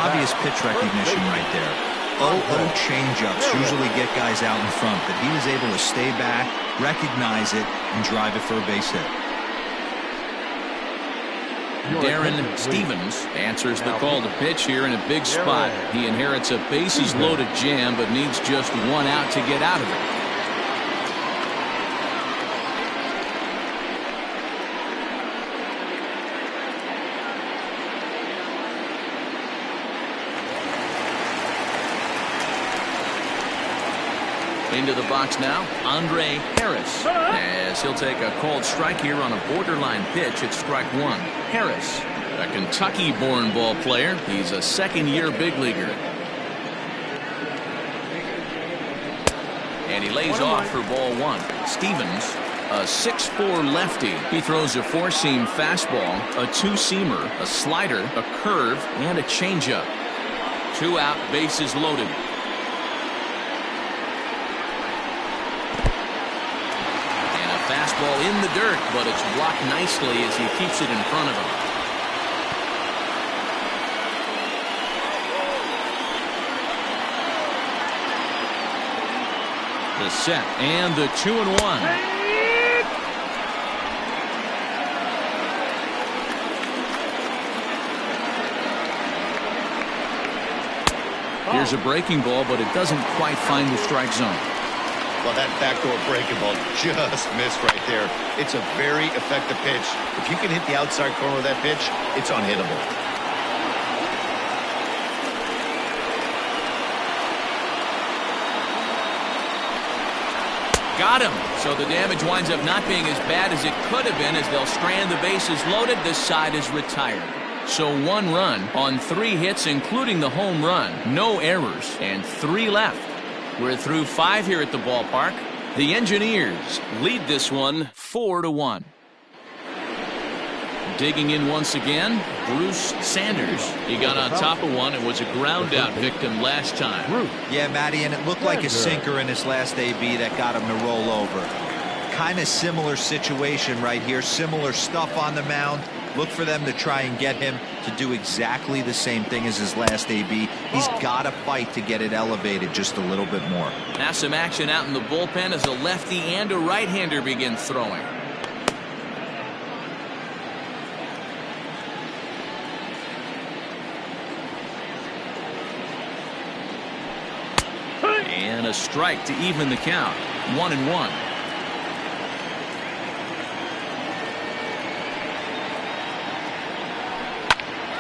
Obvious pitch recognition right there. 0-0 changeups usually get guys out in front, but he was able to stay back, recognize it, and drive it for a base hit. Darren Stevens answers the call to pitch here in a big spot. He inherits a bases loaded jam but needs just one out to get out of it. Into the box now, Andre Harris, as he'll take a called strike here on a borderline pitch at strike 1. Harris, a Kentucky-born ball player. He's a second-year big leaguer. And he lays off for ball 1. Stevens, a 6'4" lefty. He throws a four-seam fastball, a two-seamer, a slider, a curve, and a changeup. 2 out, bases loaded. Fastball in the dirt, but it's blocked nicely as he keeps it in front of him. The set and the 2-1. Here's a breaking ball, but it doesn't quite find the strike zone. Well, that backdoor breaking ball just missed right there. It's a very effective pitch. If you can hit the outside corner of that pitch, it's unhittable. Got him. So the damage winds up not being as bad as it could have been as they'll strand the bases loaded. This side is retired. So 1 run on 3 hits, including the home run. No errors and 3 left. We're through 5 here at the ballpark. The Engineers lead this one 4-1. Digging in once again, Bruce Sanders. He got on top of one and was a ground out victim last time. Yeah, Matty, and it looked like a sinker in his last AB that got him to roll over. Kind of similar situation right here. Similar stuff on the mound. Look for them to try and get him to do exactly the same thing as his last AB. He's got to fight to get it elevated just a little bit more. Now some action out in the bullpen as a lefty and a right-hander begin throwing. And a strike to even the count. 1-1.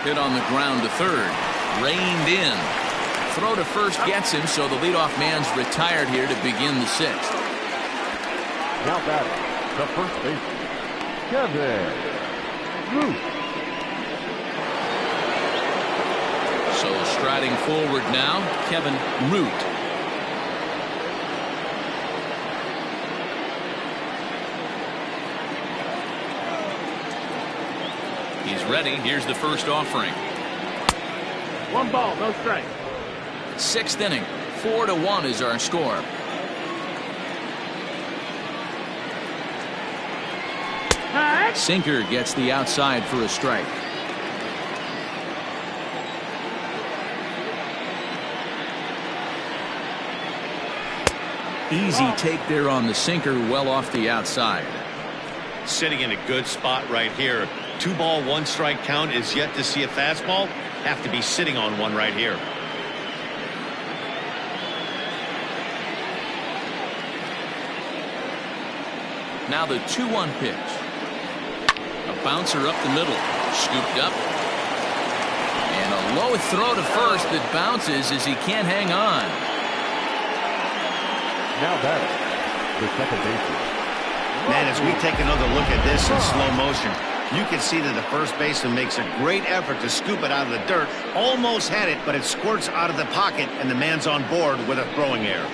Hit on the ground to third. Reined in. throw to first gets him, so the leadoff man's retired here to begin the sixth. Now batting, the first baseman, Kevin Root. So striding forward now, Kevin Root. He's ready. Here's the first offering. 1 ball, no strike. Sixth inning, 4-1 is our score. Sinker gets the outside for a strike. Easy take there on the sinker, well off the outside. Sitting in a good spot right here. 2 ball, 1 strike count is yet to see a fastball. Have to be sitting on one right here. Now the 2-1 pitch. A bouncer up the middle. Scooped up. And a low throw to first that bounces as he can't hang on. Now batting, the second baseman. Man, as we take another look at this in slow motion, you can see that the first baseman makes a great effort to scoop it out of the dirt. Almost had it, but it squirts out of the pocket, and the man's on board with a throwing error.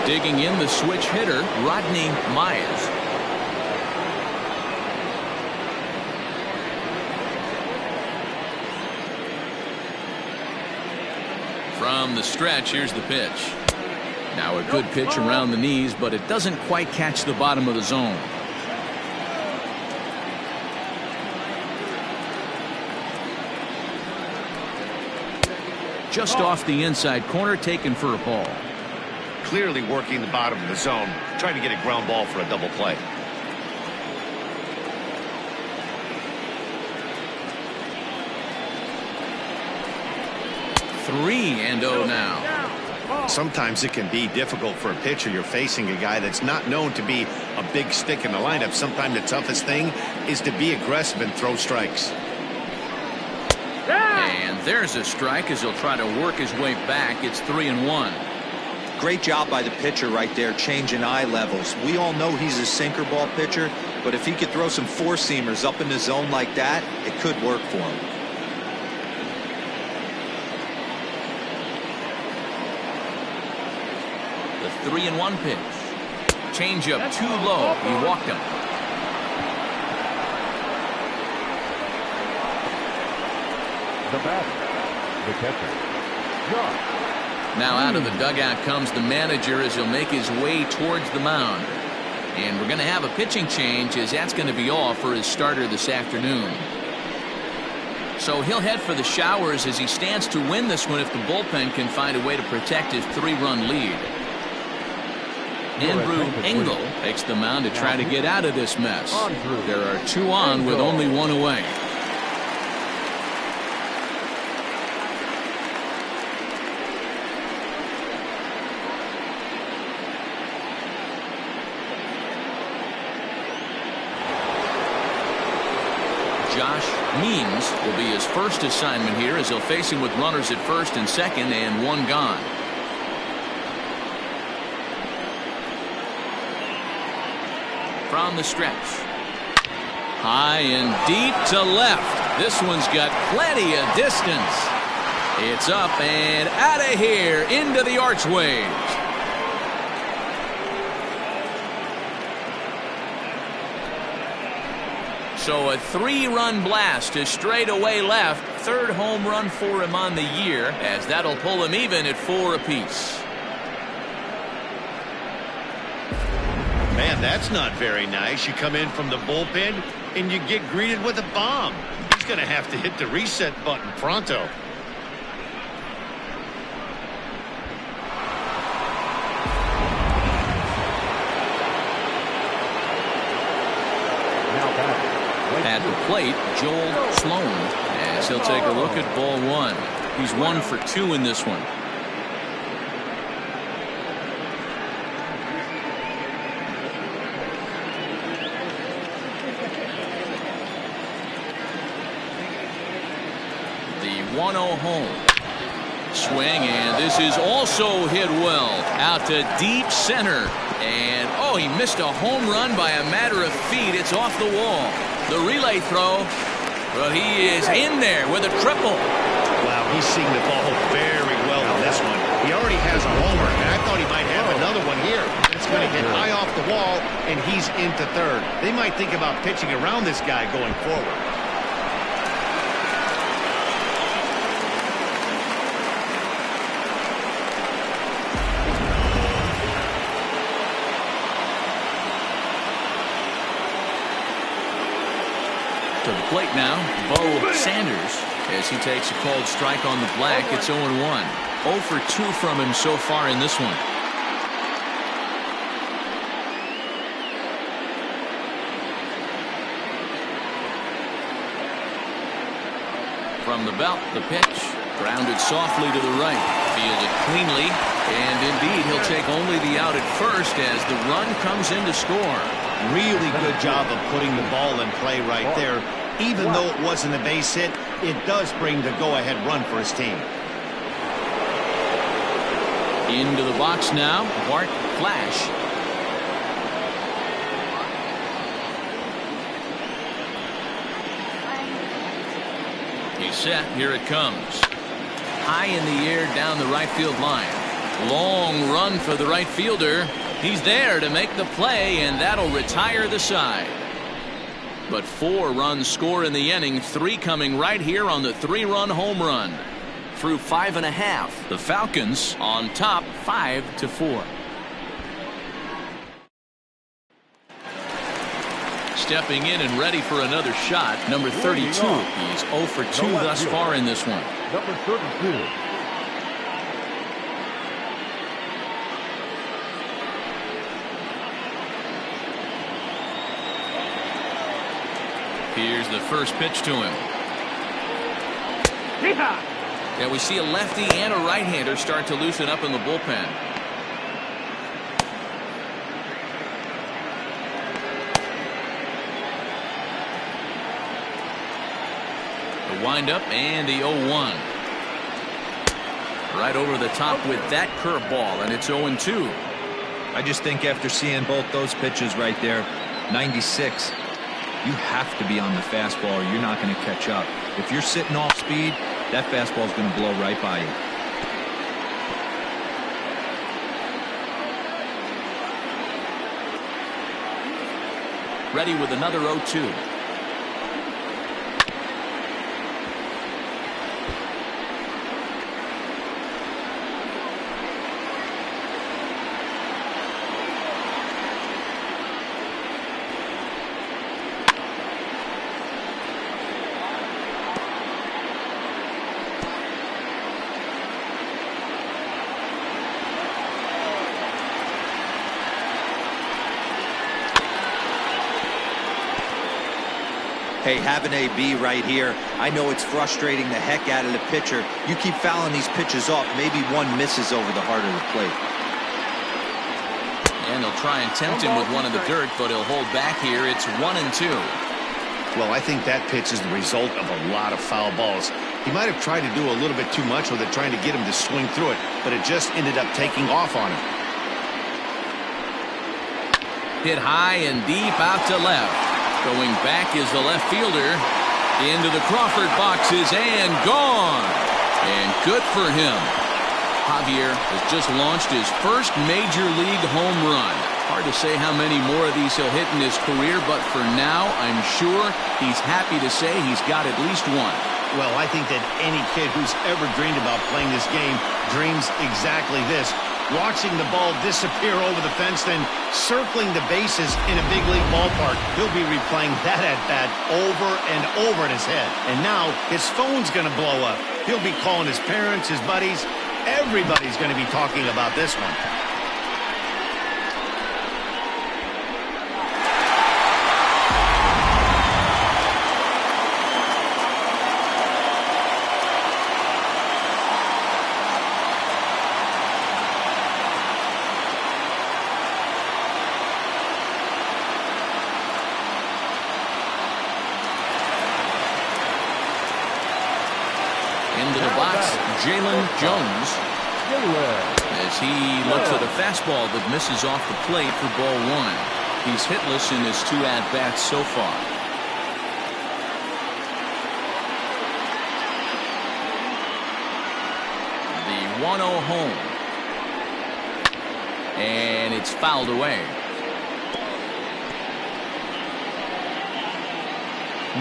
Digging in the switch hitter, Rodney Myers. From the stretch, here's the pitch. Now a good pitch around the knees, but it doesn't quite catch the bottom of the zone. Just off the inside corner, taken for a ball. Clearly working the bottom of the zone, trying to get a ground ball for a double play. Three and 0 now. Sometimes it can be difficult for a pitcher. You're facing a guy that's not known to be a big stick in the lineup. Sometimes the toughest thing is to be aggressive and throw strikes. And there's a strike as he'll try to work his way back. It's 3-1. Great job by the pitcher right there, changing eye levels. We all know he's a sinker ball pitcher, but if he could throw some four-seamers up in the zone like that, it could work for him. The 3-1 pitch. Changeup too low. He walked him. The batter, the catcher, Josh. Now out of the dugout comes the manager as he'll make his way towards the mound. And we're going to have a pitching change, as that's going to be all for his starter this afternoon. So he'll head for the showers as he stands to win this one if the bullpen can find a way to protect his 3-run lead. Andrew Engel takes the mound to try to get out of this mess. There are 2 on with only 1 away. Josh Means will be his first assignment here as he'll face him with runners at first and second and 1 gone. From the stretch. High and deep to left. This one's got plenty of distance. It's up and out of here into the archways. So a 3-run blast to straightaway left. 3rd home run for him on the year, as that'll pull him even at 4 apiece. Man, that's not very nice. You come in from the bullpen and you get greeted with a bomb. He's going to have to hit the reset button pronto. At the plate, Joel Sloan, as he'll take a look at ball 1. He's 1 for 2 in this one. 1-0 home. Swing, and this is also hit well out to deep center. And oh, he missed a home run by a matter of feet. It's off the wall. The relay throw. Well, he is in there with a triple. Wow, he's seeing the ball very well in this one. He already has a homer, and I thought he might have another one here. It's going to hit high off the wall, and he's into third. They might think about pitching around this guy going forward. To the plate now, Bo Sanders, as he takes a called strike on the black. It's 0-1. 0 for 2 from him so far in this one. From the belt, the pitch, grounded softly to the right, fielded cleanly, and indeed he'll take only the out at first as the run comes in to score. Really good job of putting the ball in play right there. Even though it wasn't a base hit, it does bring the go-ahead run for his team. Into the box now, Bart Flash. He's set. Here it comes. High in the air down the right field line. Long run for the right fielder. He's there to make the play, and that'll retire the side. But 4 runs score in the inning, 3 coming right here on the 3-run home run. Through 5 1/2, the Falcons on top 5-4. Stepping in and ready for another shot, number 32. He's 0 for 2 thus far in this one. Number 32. Here's the first pitch to him. Yeah, we see a lefty and a right-hander start to loosen up in the bullpen. The windup and the 0-1. Right over the top with that curveball, and it's 0-2. I just think after seeing both those pitches right there, 96, you have to be on the fastball or you're not going to catch up. If you're sitting off speed, that fastball is going to blow right by you. Ready with another 0-2. Hey, having AB right here, I know it's frustrating the heck out of the pitcher. You keep fouling these pitches off, maybe one misses over the heart of the plate. And they'll try and tempt him with one in the dirt, but he'll hold back here. It's 1-2. Well, I think that pitch is the result of a lot of foul balls. He might have tried to do a little bit too much with it, trying to get him to swing through it, but it just ended up taking off on him. Hit high and deep out to left. Going back is the left fielder. Into the Crawford boxes and gone. And good for him. Javier has just launched his first major league home run. Hard to say how many more of these he'll hit in his career, but for now, I'm sure he's happy to say he's got at least one. Well, I think that any kid who's ever dreamed about playing this game dreams exactly this. Watching the ball disappear over the fence, then circling the bases in a big league ballpark. He'll be replaying that at-bat over and over in his head. And now his phone's going to blow up. He'll be calling his parents, his buddies. Everybody's going to be talking about this one. Into the box, Jalen Jones. As he looks at a fastball that misses off the plate for ball one. He's hitless in his 2 at-bats so far. The 1-0 home. And it's fouled away.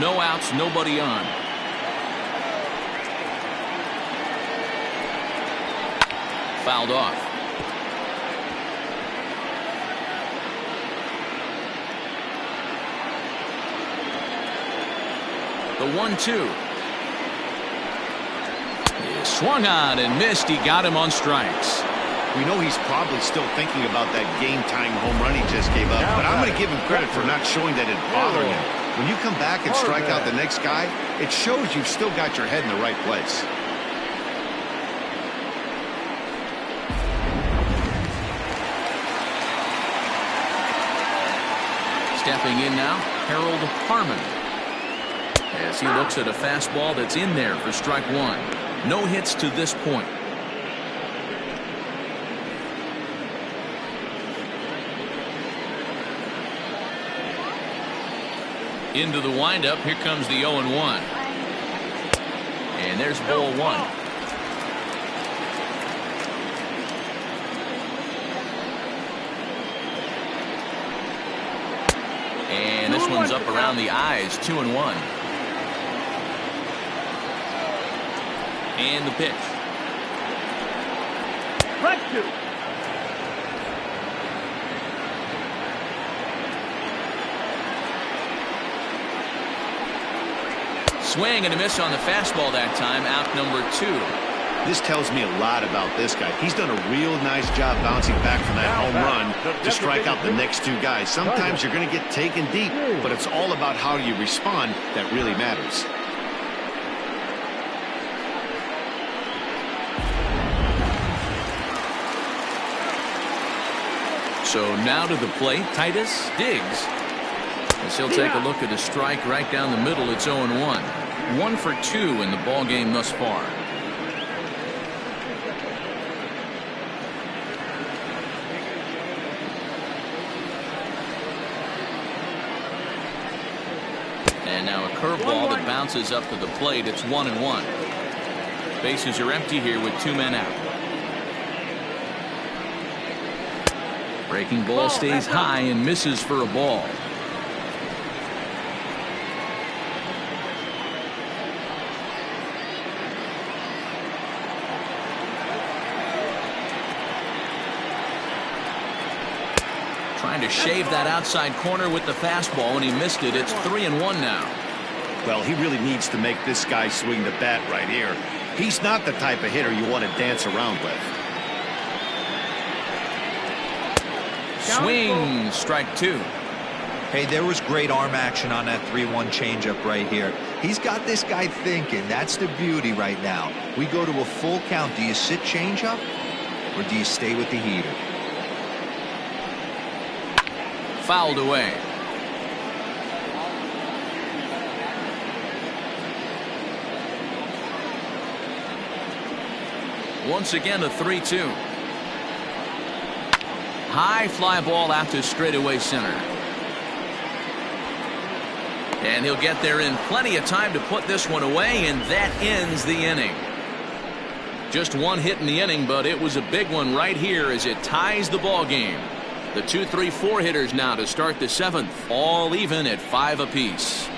No outs, nobody on. Fouled off. The 1-2. He swung on and missed. He got him on strikes. We know he's probably still thinking about that game-tying home run he just gave up, but I'm going to give him credit for not showing that it bothered him. When you come back and strike out the next guy, it shows you've still got your head in the right place. Stepping in now, Harold Harmon. As he looks at a fastball that's in there for strike one. No hits to this point. Into the windup. Here comes the 0-1. And there's ball one. And this one's up around the eyes. 2-1. And the pitch. Strike two. Swing and a miss on the fastball that time. Out number 2. This tells me a lot about this guy. He's done a real nice job bouncing back from that home run to strike out the next 2 guys. Sometimes you're going to get taken deep, but it's all about how you respond that really matters. So now to the plate, Titus Diggs. As he'll take a look at a strike right down the middle. It's 0-1. 1 for 2 in the ball game thus far. And now a curveball that bounces up to the plate. It's 1-1. Bases are empty here with 2 men out. Breaking ball stays high and misses for a ball. Trying to shave that outside corner with the fastball, and he missed it. It's 3-1 now. Well, he really needs to make this guy swing the bat right here. He's not the type of hitter you want to dance around with. Swing, strike 2. Hey, there was great arm action on that 3-1 changeup right here. He's got this guy thinking. That's the beauty right now. We go to a full count. Do you sit changeup or do you stay with the heater? Fouled away. Once again a 3-2. High fly ball out to straightaway center. And he'll get there in plenty of time to put this one away, and that ends the inning. Just 1 hit in the inning, but it was a big one right here as it ties the ball game. The 2, 3, 4 hitters now to start the 7th, all even at 5 apiece.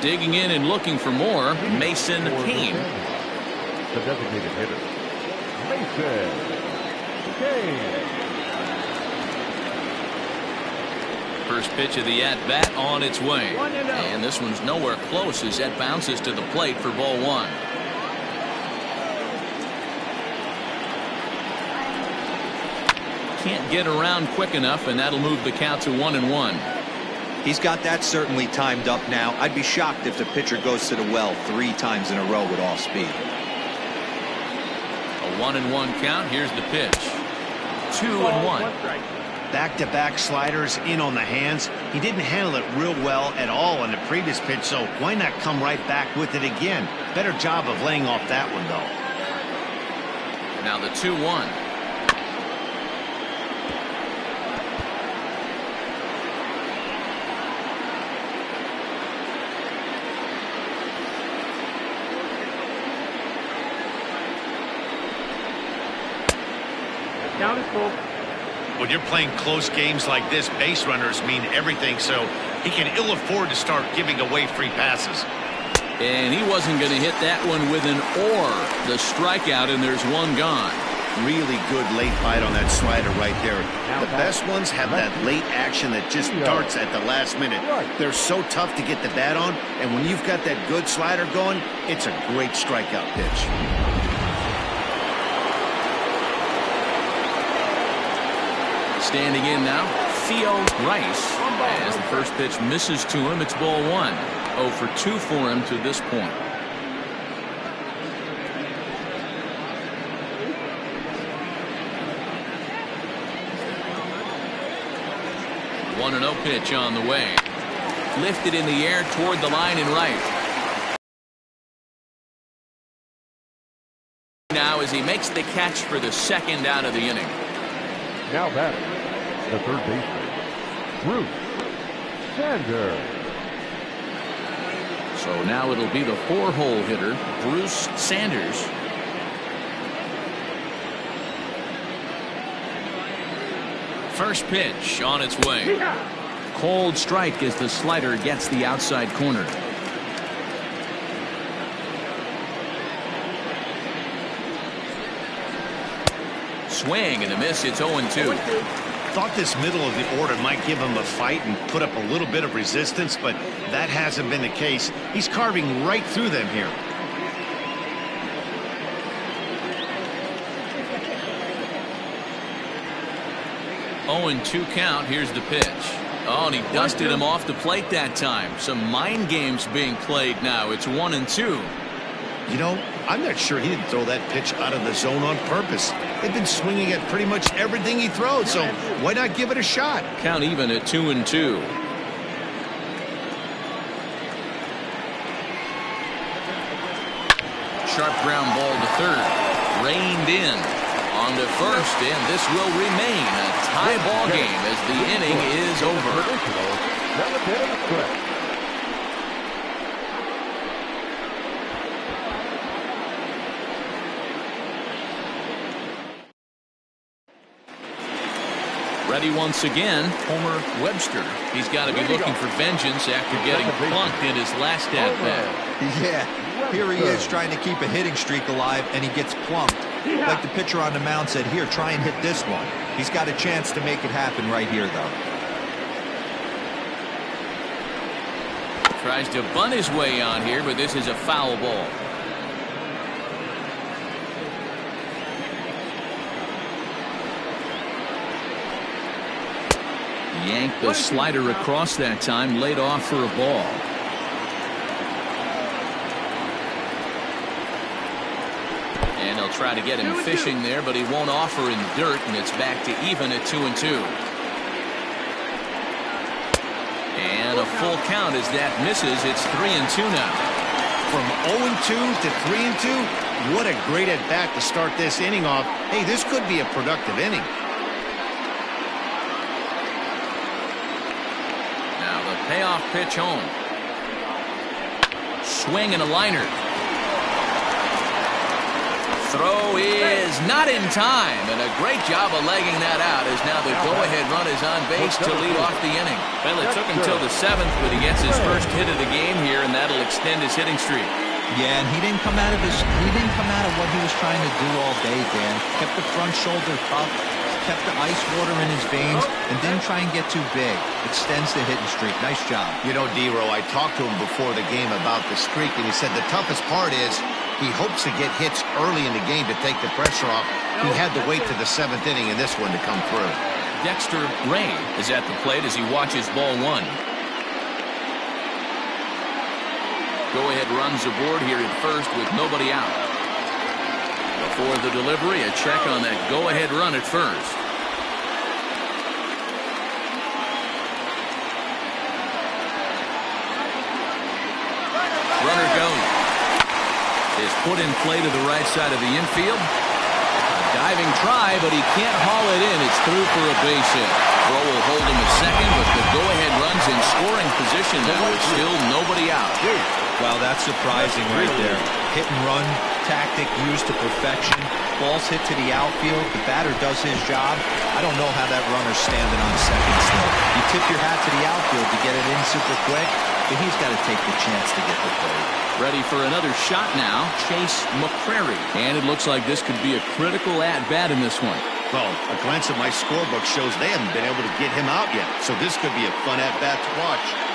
Digging in and looking for more, Mason Kane. The designated hitter, Mason Kane. First pitch of the at-bat on its way. And this one's nowhere close as that bounces to the plate for ball one. Can't get around quick enough, and that'll move the count to 1-1. He's got that certainly timed up now. I'd be shocked if the pitcher goes to the well 3 times in a row with all speed. A 1-1 count. Here's the pitch. 2-1. Back-to-back sliders in on the hands. He didn't handle it real well at all on the previous pitch, so why not come right back with it again? Better job of laying off that one, though. Now the 2-1. Count is full. When you're playing close games like this, base runners mean everything, so he can ill afford to start giving away free passes. And he wasn't going to hit that one with an or. The strikeout, and there's one gone. Really good late bite on that slider right there. The best ones have that late action that just darts at the last minute. They're so tough to get the bat on, and when you've got that good slider going, it's a great strikeout pitch. Standing in now, Theo Rice. As the first pitch misses to him, it's ball 1. 0 for 2 for him to this point. 1-0 pitch on the way. Lifted in the air toward the line and right. Now as he makes the catch for the second out of the inning. Now batting, the third baseman, Bruce Sanders. So now it'll be the 4-hole hitter, Bruce Sanders. First pitch on its way. Cold strike as the slider gets the outside corner. Swing and a miss. It's 0-2. Thought this middle of the order might give him a fight and put up a little bit of resistance, but that hasn't been the case. He's carving right through them here. Oh, 0-2 count. Here's the pitch. Oh, and he dusted him off the plate that time. Some mind games being played now. It's 1-2. You know, I'm not sure he didn't throw that pitch out of the zone on purpose. They've been swinging at pretty much everything he throws, so why not give it a shot? Count even at 2-2. Sharp ground ball to third. Reined in. On to first, and this will remain a tie ball game as the inning is over. Ready once again, Homer Webster. He's got to be looking for vengeance after getting plunked in his last at-bat. Yeah, here he is trying to keep a hitting streak alive, and he gets plunked. Like the pitcher on the mound said, here, try and hit this one. He's got a chance to make it happen right here, though. Tries to bunt his way on here, but this is a foul ball. Yanked the slider across that time, laid off for a ball. And they'll try to get him fishing there, but he won't offer in dirt, and it's back to even at 2-2. And a full count as that misses. It's 3-2 now. From 0-2 to 3-2, what a great at-bat to start this inning off. Hey, this could be a productive inning. Now the payoff pitch home. Swing and a liner. Throw is not in time, and a great job of legging that out as now the go-ahead run is on base to lead off the inning. Well, it took him till the 7th, but he gets his first hit of the game here, and that'll extend his hitting streak. Yeah, and he didn't come out of what he was trying to do all day, Dan. Kept the front shoulder up, kept the ice water in his veins, and didn't try and get too big. Extends the hitting streak. Nice job. You know, D-Row, I talked to him before the game about the streak, and he said the toughest part is he hopes to get hits early in the game to take the pressure off. He had to wait to the 7th inning in this one to come through. Dexter Ray is at the plate as he watches ball 1. Go-ahead runs aboard here at first with nobody out. Before the delivery, a check on that go-ahead run at first. is put in play to the right side of the infield. Diving try, but he can't haul it in. It's through for a base hit. Throw will hold him at second, but the go-ahead run's in scoring position now with still nobody out. Well, that's surprising right there. Hit and run tactic used to perfection. Ball's hit to the outfield. The batter does his job. I don't know how that runner's standing on second still. You tip your hat to the outfield to get it in super quick, but he's got to take the chance to get the play. Ready for another shot now, Chase McCrary. And it looks like this could be a critical at-bat in this one. Well, a glance at my scorebook shows they haven't been able to get him out yet, so this could be a fun at-bat to watch.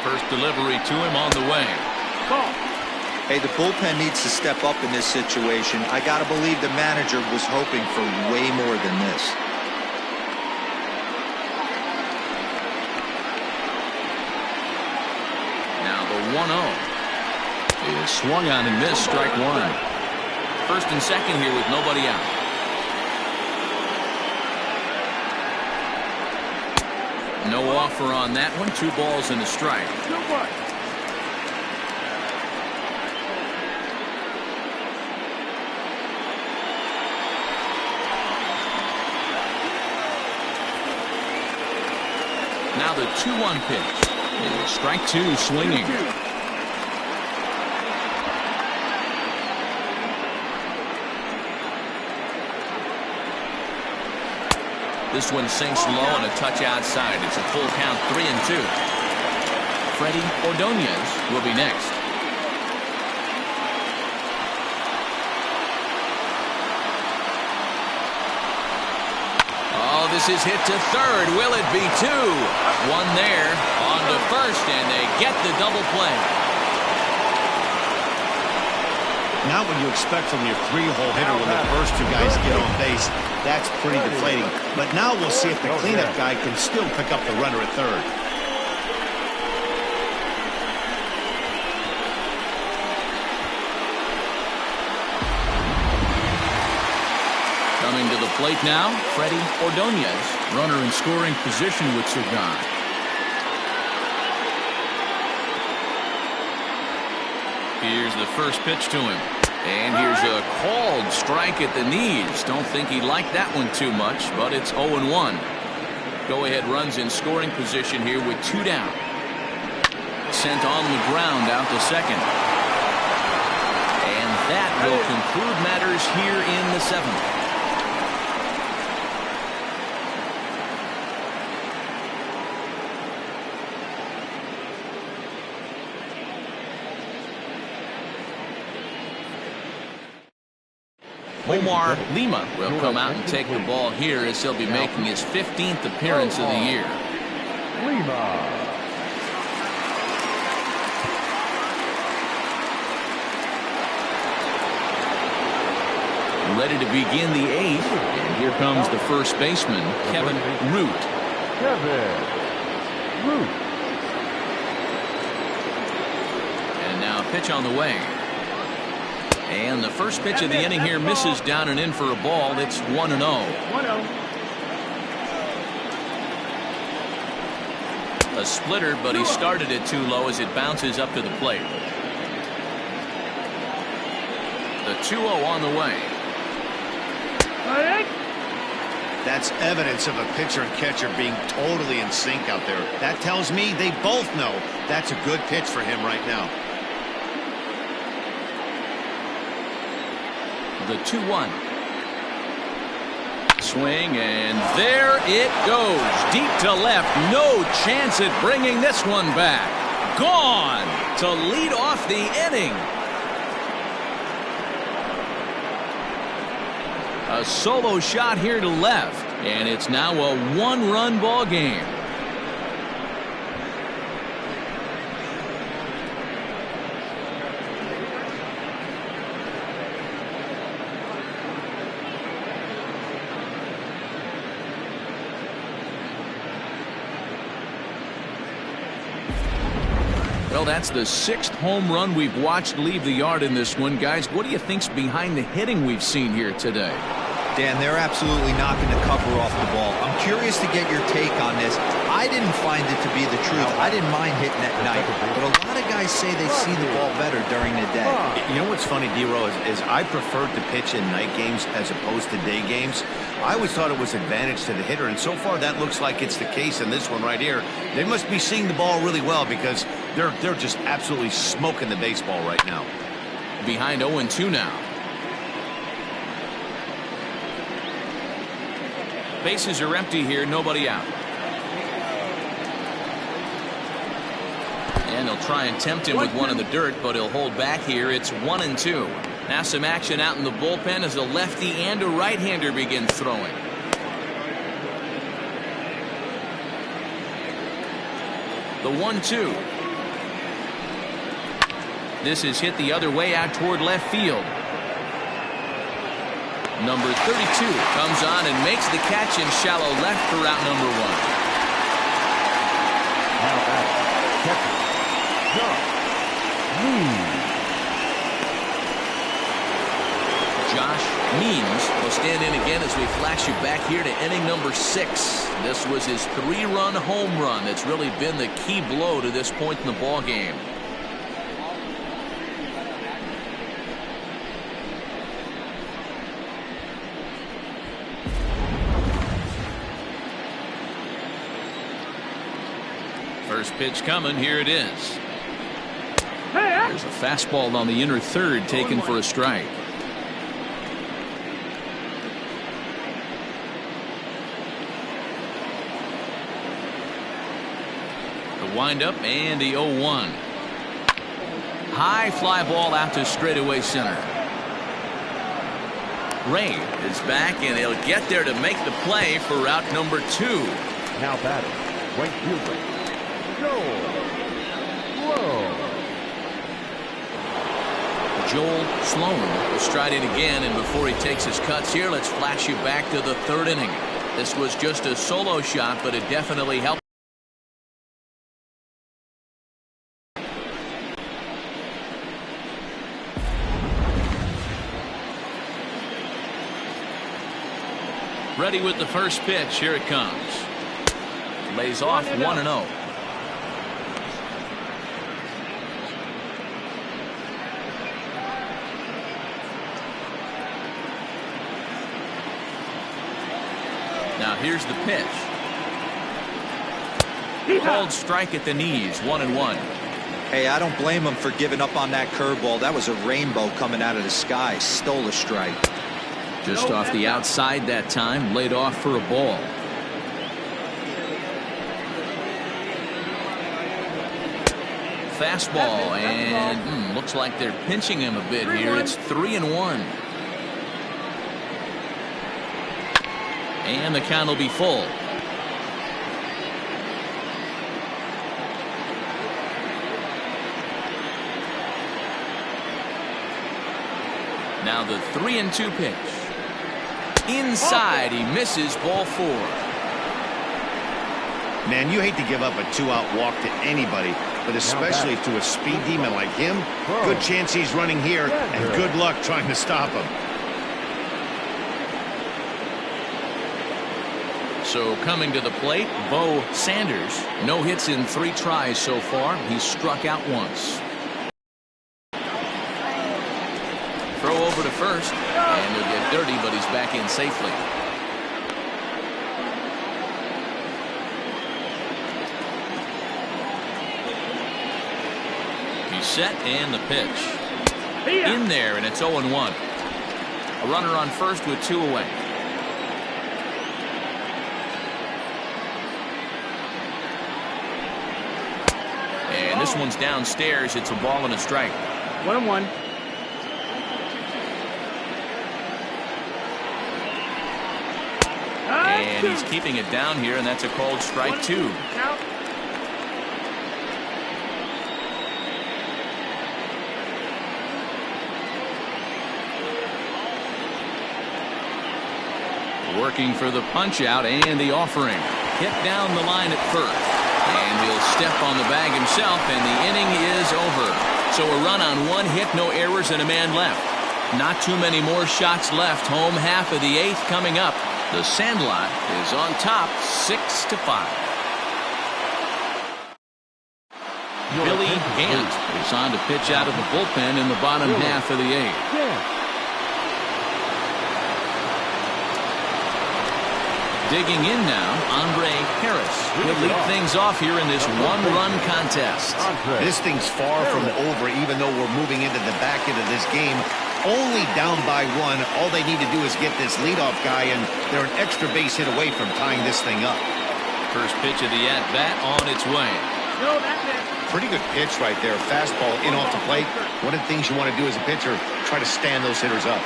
First delivery to him on the way. Ball. Hey, the bullpen needs to step up in this situation. I got to believe the manager was hoping for way more than this. Now the 1-0 is swung on and missed, strike one. First and second here with nobody out. No offer on that one. 2 balls and a strike. 2-1. Now the 2-1 pitch. It's strike 2 swinging. This one sinks low and a touch outside. It's a full count, 3-2. Freddie Ordonez will be next. Oh, this is hit to third. Will it be 2? One there, on to first, and they get the double play. Not what you expect from your 3-hole hitter when the first 2 guys get on base. That's pretty deflating. But now we'll see if the cleanup guy can still pick up the runner at third. Coming to the plate now, Freddie Ordonez. Runner in scoring position with Sagan. Here's the first pitch to him. And here's a called strike at the knees. Don't think he liked that one too much, but it's 0-1. Go-ahead runs in scoring position here with 2 down. Sent on the ground out to second. And that will conclude matters here in the 7th. Omar Lima will come out and take the ball here as he'll be making his 15th appearance of the year. Lima. Ready to begin the 8th, and here comes the first baseman, Kevin Root. And now a pitch on the way. And the first pitch of the inning here misses down and in for a ball. It's 1-0. 1-0. A splitter, but he started it too low as it bounces up to the plate. The 2-0 on the way. That's evidence of a pitcher and catcher being totally in sync out there. That tells me they both know that's a good pitch for him right now. The 2-1. Swing, and there it goes. Deep to left. No chance at bringing this one back. Gone to lead off the inning. A solo shot here to left, and it's now a 1-run ball game. Well, that's the 6th home run we've watched leave the yard in this one. Guys, what do you think's behind the hitting we've seen here today? Dan, they're absolutely knocking the cover off the ball. I'm curious to get your take on this. I didn't find it to be the truth. I didn't mind hitting at night, but a lot of guys say they see the ball better during the day. You know what's funny, D-Row, is I preferred to pitch in night games as opposed to day games. I always thought it was advantage to the hitter, and so far that looks like it's the case in this one right here. They must be seeing the ball really well because they're just absolutely smoking the baseball right now. Behind 0-2 now. Bases are empty here, nobody out. And they'll try and tempt him with one in the dirt, but he'll hold back here. It's 1-2. Now some action out in the bullpen as a lefty and a right-hander begins throwing. The 1-2. This is hit the other way out toward left field. Number 32 comes on and makes the catch in shallow left for route number 1. Now at catcher, Josh Means will stand in again as we flash you back here to inning number 6. This was his 3-run home run that's really been the key blow to this point in the ball game. First pitch coming. Here it is. There's a fastball on the inner third taken for a strike. The windup and the 0-1. High fly ball out to straightaway center. Ray is back and he'll get there to make the play for route number 2. now batting, right fielder, Joel Sloan will stride in again, and before he takes his cuts here, let's flash you back to the 3rd inning. This was just a solo shot, but it definitely helped. Ready with the first pitch. Here it comes. Lays off 1-0. Now here's the pitch. Called strike at the knees, 1-1. Hey, I don't blame him for giving up on that curveball. That was a rainbow coming out of the sky. Stole a strike. Just off the outside that time, laid off for a ball. Fastball, and looks like they're pinching him a bit here. It's 3-1. And the count will be full. Now the 3-2 pitch. Inside, he misses, ball 4. Man, you hate to give up a 2-out walk to anybody, but especially to a speed demon like him. Good chance he's running here, and good luck trying to stop him. So coming to the plate, Bo Sanders. No hits in 3 tries so far. He's struck out once. Throw over to first, and he'll get dirty, but he's back in safely. He's set, and the pitch. In there, and it's 0-1. A runner on first with 2 away. And this one's downstairs. It's a ball and a strike. 1-1. And he's keeping it down here, and that's a called strike 2. Working for the punch out and the offering. Hit down the line at first. And he'll step on the bag himself, and the inning is over. So a run on 1 hit, no errors, and a man left. Not too many more shots left. Home half of the 8th coming up. The Sandlot is on top 6-5. Billy Gant is on to pitch out of the bullpen in the bottom half of the 8th. Digging in now, Andre Harris. He'll lead things off here in this one-run contest. This thing's far from over, even though we're moving into the back end of this game. Only down by 1. All they need to do is get this leadoff guy, and they're an extra base hit away from tying this thing up. First pitch of the at-bat on its way. No, that's it. Pretty good pitch right there. Fastball in off the plate. One of the things you want to do as a pitcher, try to stand those hitters up.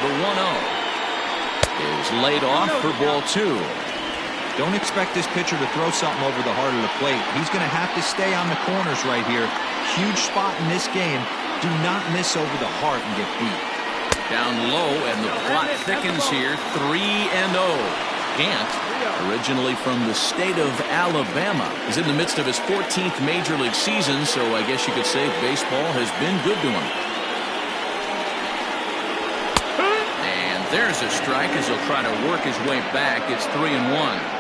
The 1-0 is laid off for ball 2. Don't expect this pitcher to throw something over the heart of the plate. He's going to have to stay on the corners right here. Huge spot in this game. Do not miss over the heart and get beat. Down low, and the plot thickens here. 3-0. Gant, originally from the state of Alabama, is in the midst of his 14th major league season, so I guess you could say baseball has been good to him. And there's a strike as he'll try to work his way back. It's 3-1.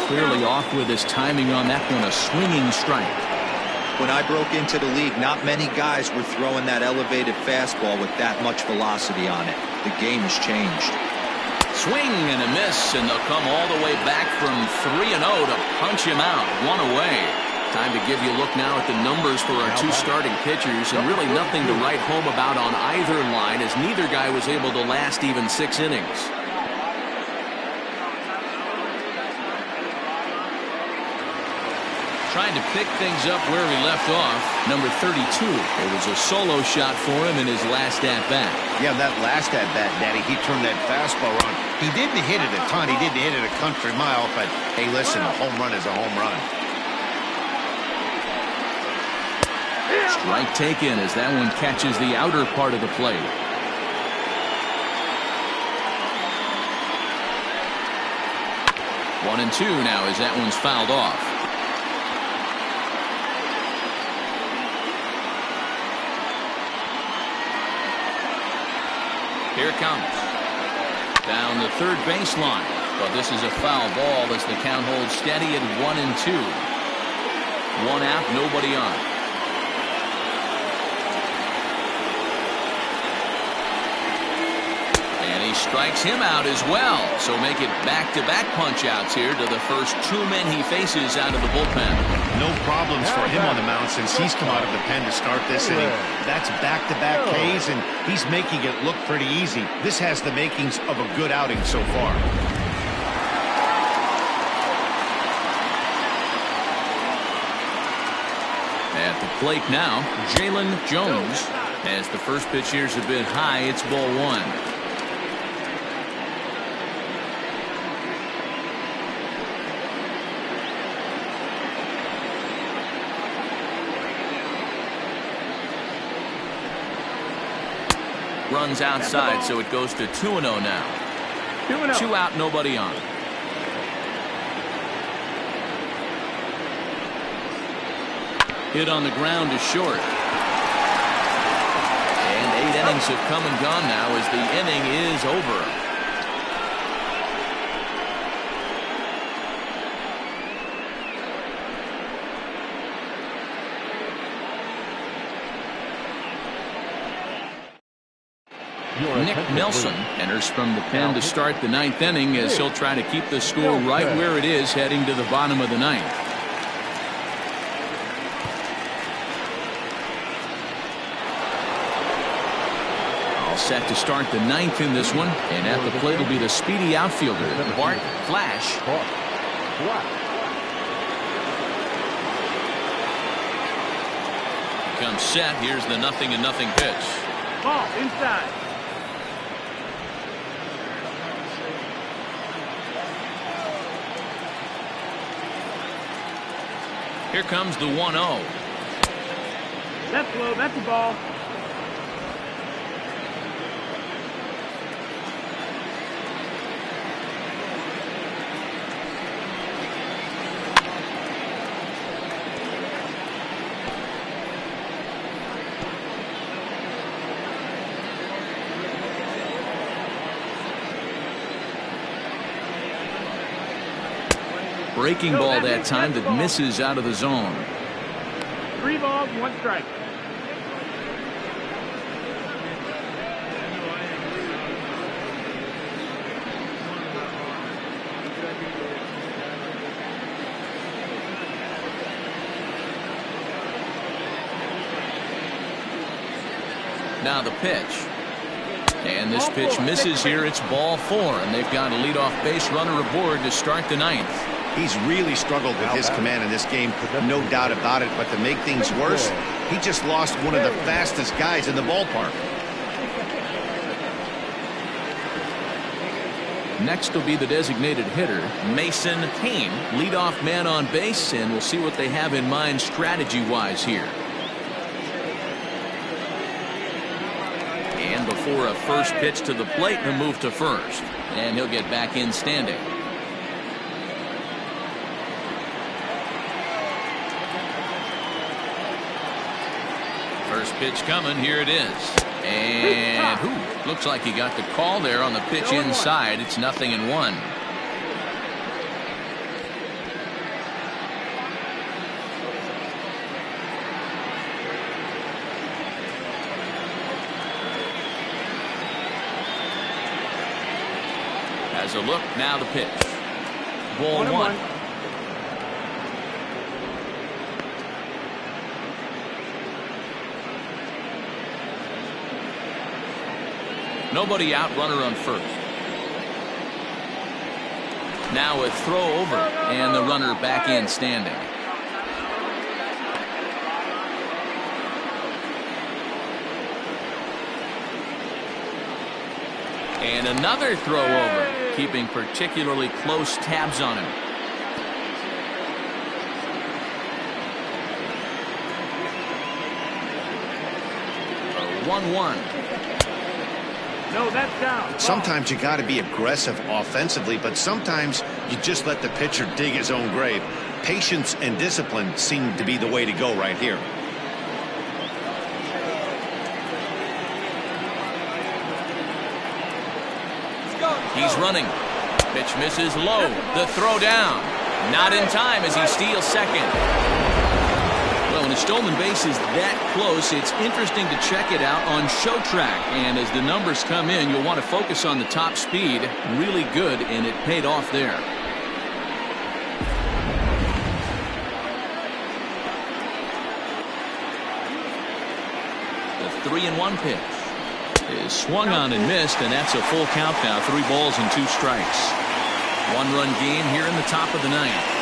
Clearly off with his timing on that one, a swinging strike. When I broke into the league, not many guys were throwing that elevated fastball with that much velocity on it. The game has changed. Swing and a miss, and they'll come all the way back from 3-0 to punch him out. 1 away. Time to give you a look now at the numbers for our 2 starting pitchers, and really nothing to write home about on either line, as neither guy was able to last even 6 innings. Trying to pick things up where he left off. Number 32. It was a solo shot for him in his last at-bat. Yeah, that last at-bat, Daddy, he turned that fastball on. He didn't hit it a ton. He didn't hit it a country mile, but hey, listen, a home run is a home run. Strike taken as that one catches the outer part of the plate. One and 2 now as that one's fouled off. Here comes. Down the third baseline. But this is a foul ball as the count holds steady at 1 and 2. 1 out, nobody on. And he strikes him out as well. So make it back-to-back punch-outs here to the first 2 men he faces out of the bullpen. No problems for him on the mound since he's come out of the pen to start this inning. That's back-to-back Ks, and he's making it look pretty easy. This has the makings of a good outing so far. At the plate now, Jalen Jones. As the first pitch here's a bit high, it's ball 1. Runs outside, so it goes to 2-0 now. 2 out, nobody on. Hit on the ground is short. And 8 innings have come and gone now as the inning is over. Nick Nelson enters from the pen to start the 9th inning as he'll try to keep the score right where it is heading to the bottom of the 9th. All set to start the 9th in this one, and at the plate will be the speedy outfielder Bart Flash. Comes set. Here's the 0-0 pitch. Ball inside. Here comes the 1-0. That's low. That's a ball. Breaking ball that time that misses out of the zone. 3 balls, 1 strike. Now the pitch. And this pitch misses here. It's ball 4, and they've got a leadoff base runner aboard to start the 9th. He's really struggled with his command in this game, no doubt about it. But to make things worse, he just lost one of the fastest guys in the ballpark. Next will be the designated hitter, Mason Payne, leadoff man on base, and we'll see what they have in mind strategy-wise here. And before a first pitch to the plate, he'll move to first, and he'll get back in standing. First pitch coming. Here it is. And looks like he got the call there on the pitch inside. It's 0-1. Has a look. Now the pitch. Ball 1. Nobody out, runner on first. Now a throw over, and the runner back in standing. And another throw over, keeping particularly close tabs on him. A 1-1. No, that's down. Sometimes you got to be aggressive offensively, but sometimes you just let the pitcher dig his own grave. Patience and discipline seem to be the way to go right here. He's running. Pitch misses low. The throw down. Not in time as he steals second. Well, when a stolen base is that close, it's interesting to check it out on show track. And as the numbers come in, you'll want to focus on the top speed. Really good, and it paid off there. The 3-1 pitch is swung on and missed, and that's a full count now. 3 balls and 2 strikes. 1-run game here in the top of the 9th.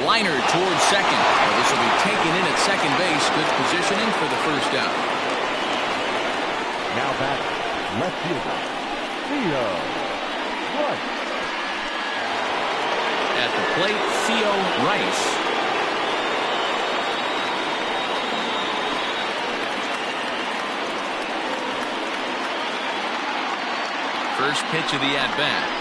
Liner towards second. Well, this will be taken in at second base. Good positioning for the first out. Now back, left fielder, Theo Rice. At the plate, Theo Rice. First pitch of the at-bat.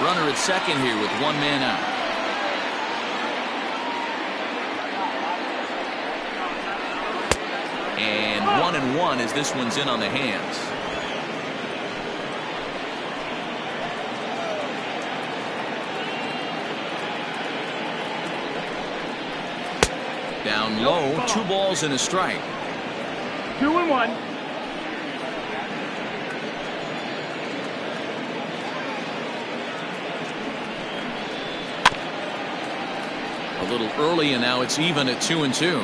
Runner at second here with 1 man out. And 1-1 as this one's in on the hands. Down low, 2 balls and a strike. 2-1. A little early, and now it's even at 2-2.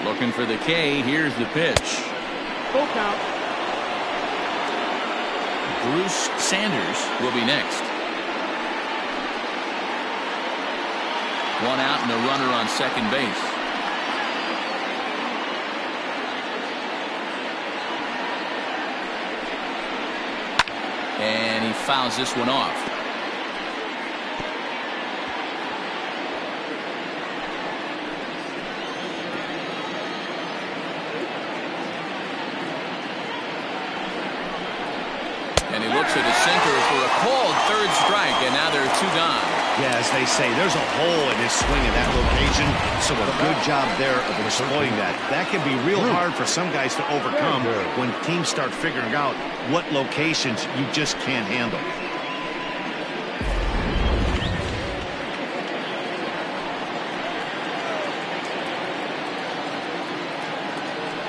Looking for the K. Here's the pitch. Full count. Bruce Sanders will be next. One out and a runner on second base. And he fouls this one off. And he looks at his sinker for a called third strike, and now there are two gone. Yeah, as they say, there's a hole in his swing in that location, so a good job there of exploiting that. That can be real hard for some guys to overcome when teams start figuring out what locations you just can't handle.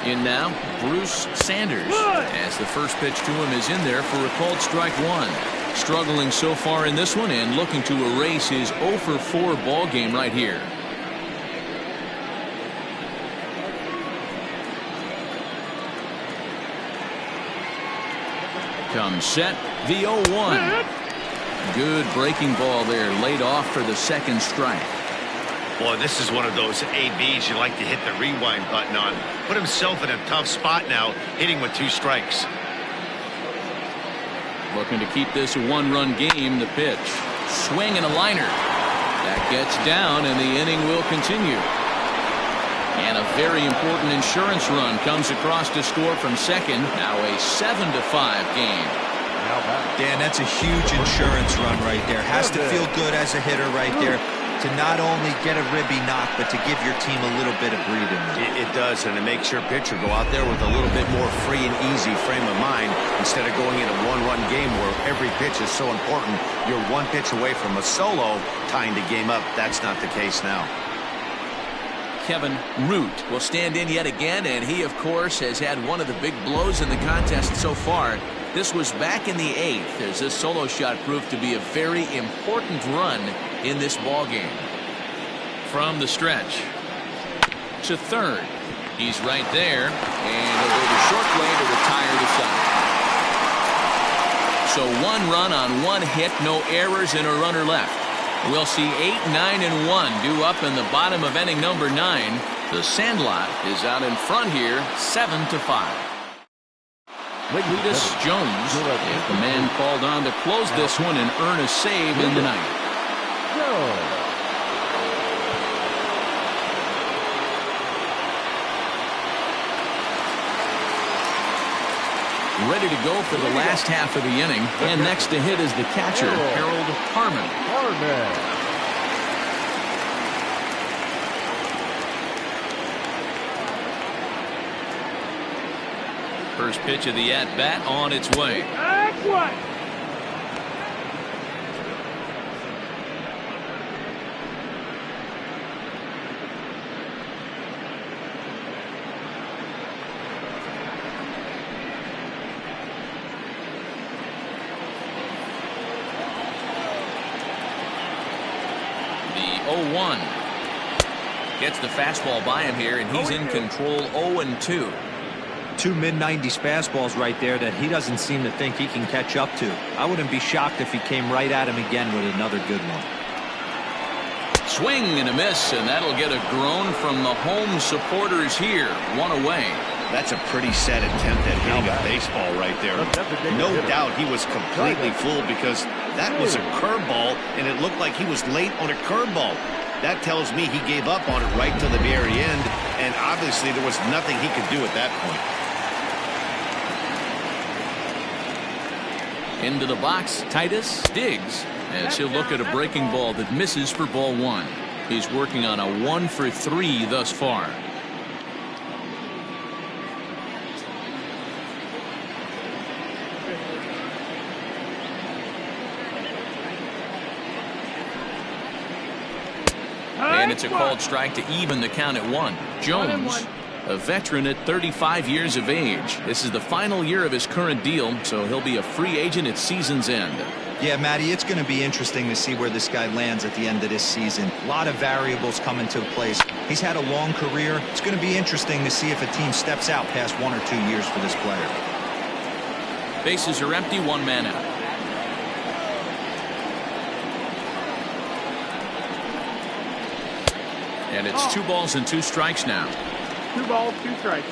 In now, Bruce Sanders, as the first pitch to him is in there for a called strike one. Struggling so far in this one and looking to erase his 0 for 4 ball game right here. Comes set, the 0-1. Good breaking ball there, laid off for the second strike. Boy, this is one of those ABs you like to hit the rewind button on. Put himself in a tough spot now, hitting with 2 strikes. Looking to keep this a one-run game. The pitch. Swing and a liner. That gets down, and the inning will continue. And a very important insurance run comes across to score from second. Now a 7-5 game. Dan, that's a huge insurance run right there. Has to feel good as a hitter right there to not only get a ribby knock, but to give your team a little bit of breathing. It does, and it makes your pitcher go out there with a little bit more free and easy frame of mind instead of going in a one-run game where every pitch is so important. You're one pitch away from a solo tying the game up. That's not the case now. Kevin Root will stand in yet again, and he, of course, has had one of the big blows in the contest so far. This was back in the 8th as this solo shot proved to be a very important run in this ball game. From the stretch to third. He's right there, and he'll go the short way to retire the side. So 1 run on 1 hit, no errors, and a runner left. We'll see 8, 9, and 1 due up in the bottom of inning number 9. The Sandlot is out in front here, 7-5. Cletus Jones is the man called on to close this one and earn a save in the ninth. Ready to go for the last half of the inning, and next to hit is the catcher, Harold Harmon. First pitch of the at-bat on its way. The 0-1. Gets the fastball by him here, and he's in control. 0-2. 2 mid-90s fastballs right there that he doesn't seem to think he can catch up to. I wouldn't be shocked if he came right at him again with another good one. Swing and a miss, and that'll get a groan from the home supporters here. 1 away. That's a pretty sad attempt at hitting a baseball right there. No doubt he was completely fooled because that was a curveball, and it looked like he was late on a curveball. That tells me he gave up on it right to the very end, and obviously there was nothing he could do at that point. Into the box, Titus Diggs, as he'll look at a breaking ball that misses for ball 1. He's working on a 1 for 3 thus far. And it's a called strike to even the count at 1. Jones, a veteran at 35 years of age. This is the final year of his current deal, so he'll be a free agent at season's end. Yeah, Matty, it's going to be interesting to see where this guy lands at the end of this season. A lot of variables come into place. He's had a long career. It's going to be interesting to see if a team steps out past 1 or 2 years for this player. Bases are empty, 1 man out. And it's 2 balls and 2 strikes now. 2 balls, 2 strikes.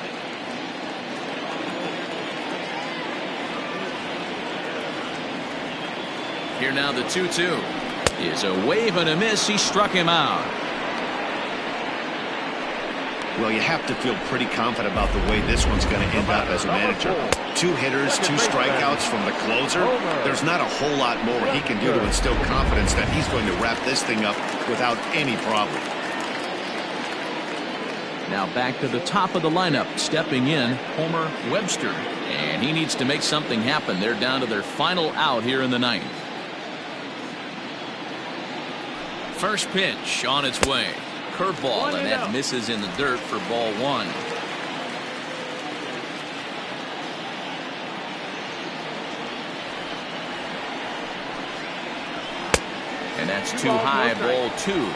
Here now the 2-2 is a wave and a miss. He struck him out. Well, you have to feel pretty confident about the way this one's going to end up as a manager. 2 hitters, 2 strikeouts from the closer. There's not a whole lot more he can do to instill confidence that he's going to wrap this thing up without any problem. Now back to the top of the lineup, stepping in, Homer Webster. And he needs to make something happen. They're down to their final out here in the 9th. First pitch on its way. Curveball, and that misses in the dirt for ball 1. And that's too high, ball 2.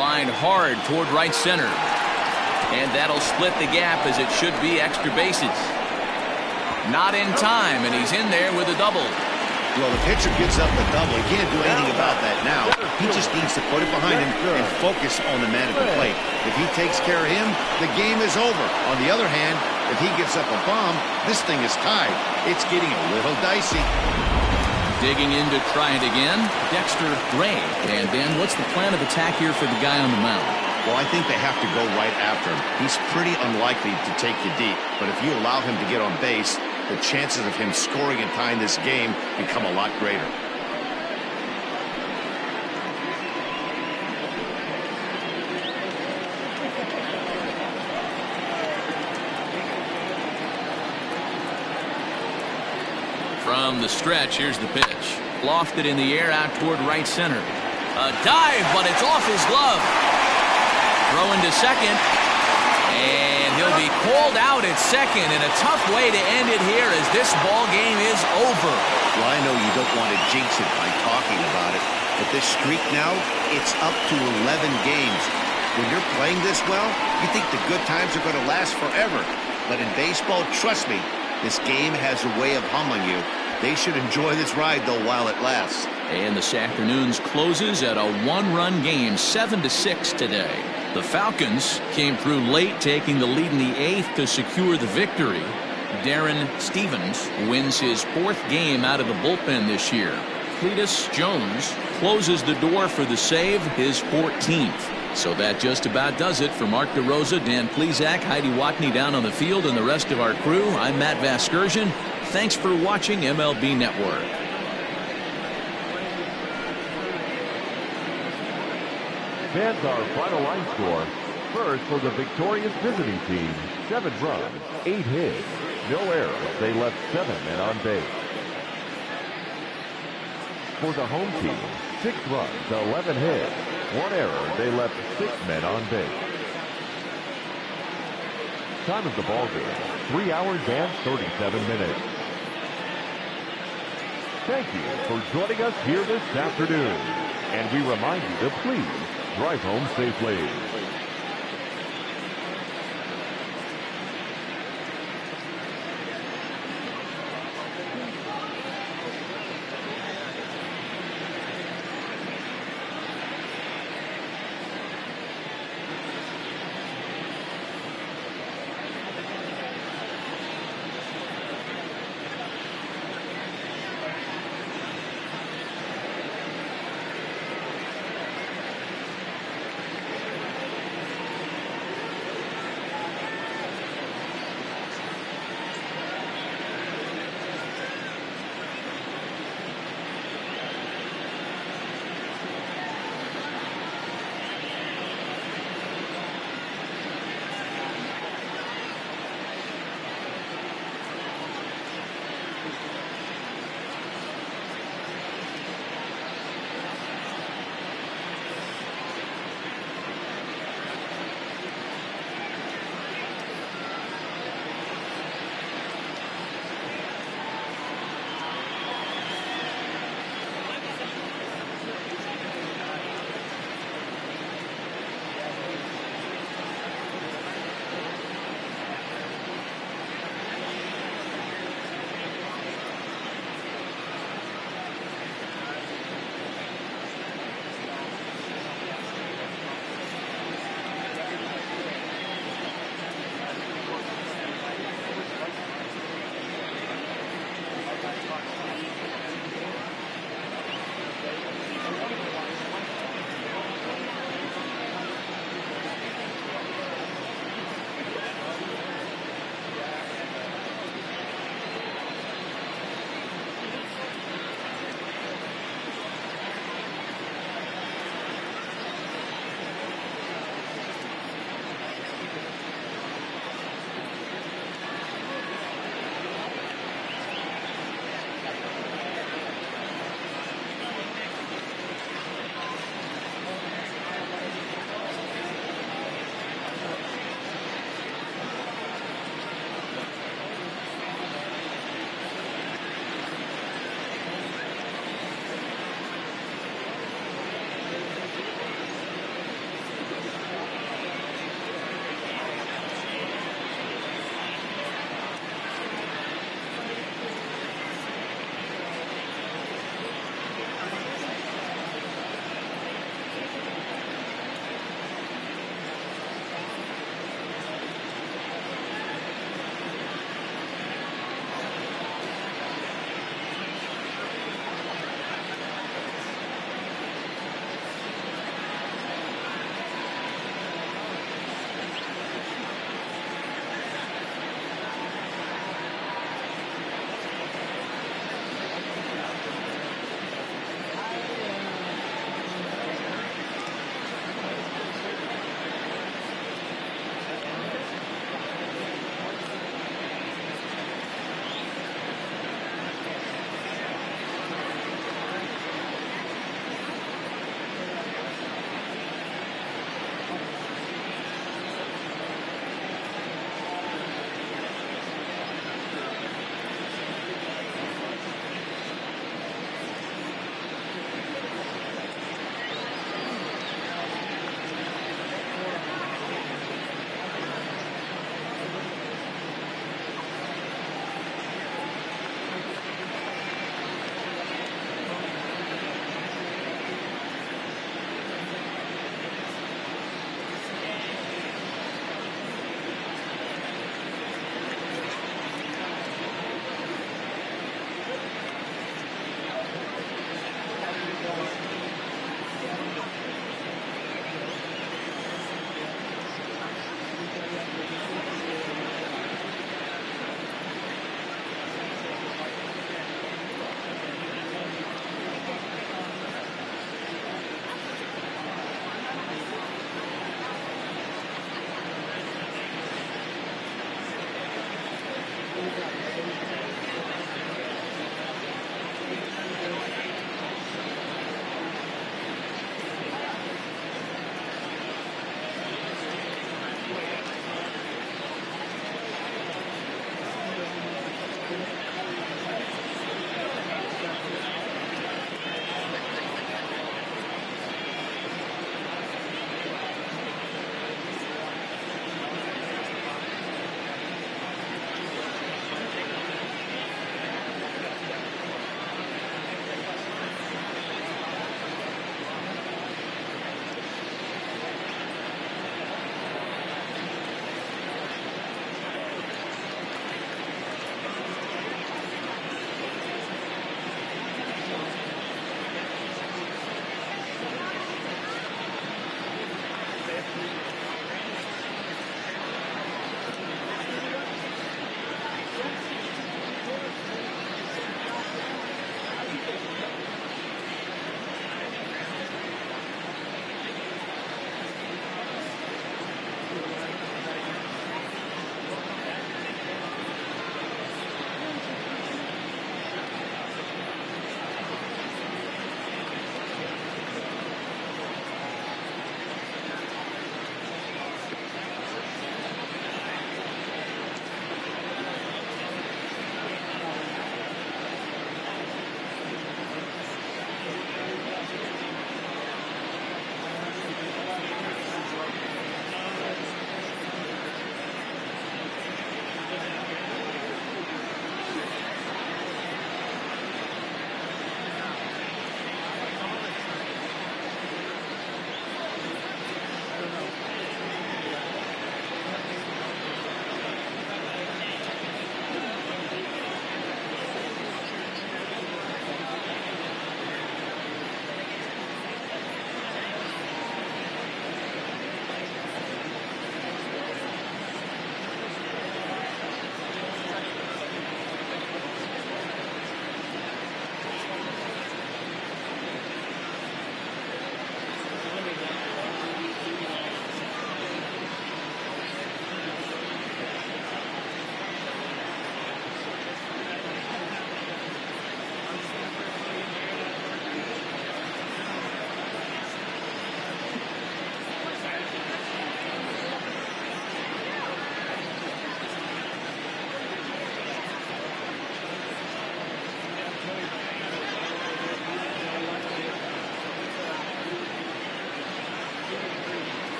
Line hard toward right center. And that'll split the gap as it should be extra bases. Not in time, and he's in there with a double. Well, the pitcher gives up the double. He can't do anything about that now. He just needs to put it behind him and focus on the man at the plate. If he takes care of him, the game is over. On the other hand, if he gives up a bomb, this thing is tied. It's getting a little dicey. Digging in to try it again, Dexter Gray. And Dan, what's the plan of attack here for the guy on the mound? Well, I think they have to go right after him. He's pretty unlikely to take you deep, but if you allow him to get on base, the chances of him scoring and tying this game become a lot greater. From the stretch, here's the pitch. Lofted in the air out toward right center. A dive, but it's off his glove. Throwing to second. And he'll be called out at second in a tough way to end it here as this ball game is over. Well, I know you don't want to jinx it by talking about it, but this streak now, it's up to 11 games. When you're playing this well, you think the good times are going to last forever. But in baseball, trust me, this game has a way of humbling you. They should enjoy this ride, though, while it lasts. And this afternoon's closes at a 1-run game, 7-6 today. The Falcons came through late, taking the lead in the 8th to secure the victory. Darren Stevens wins his 4th game out of the bullpen this year. Cletus Jones closes the door for the save, his 14th. So that just about does it for Mark DeRosa, Dan Plesac, Heidi Watney down on the field, and the rest of our crew. I'm Matt Vasgersian. Thanks for watching MLB Network. Fans, our final line score. First, for the victorious visiting team, 7 runs, 8 hits, no errors. They left 7 men on base. For the home team, 6 runs, 11 hits, 1 error. They left 6 men on base. Time of the ball game, 3 hours and 37 minutes. Thank you for joining us here this afternoon. And we remind you to please drive home safely.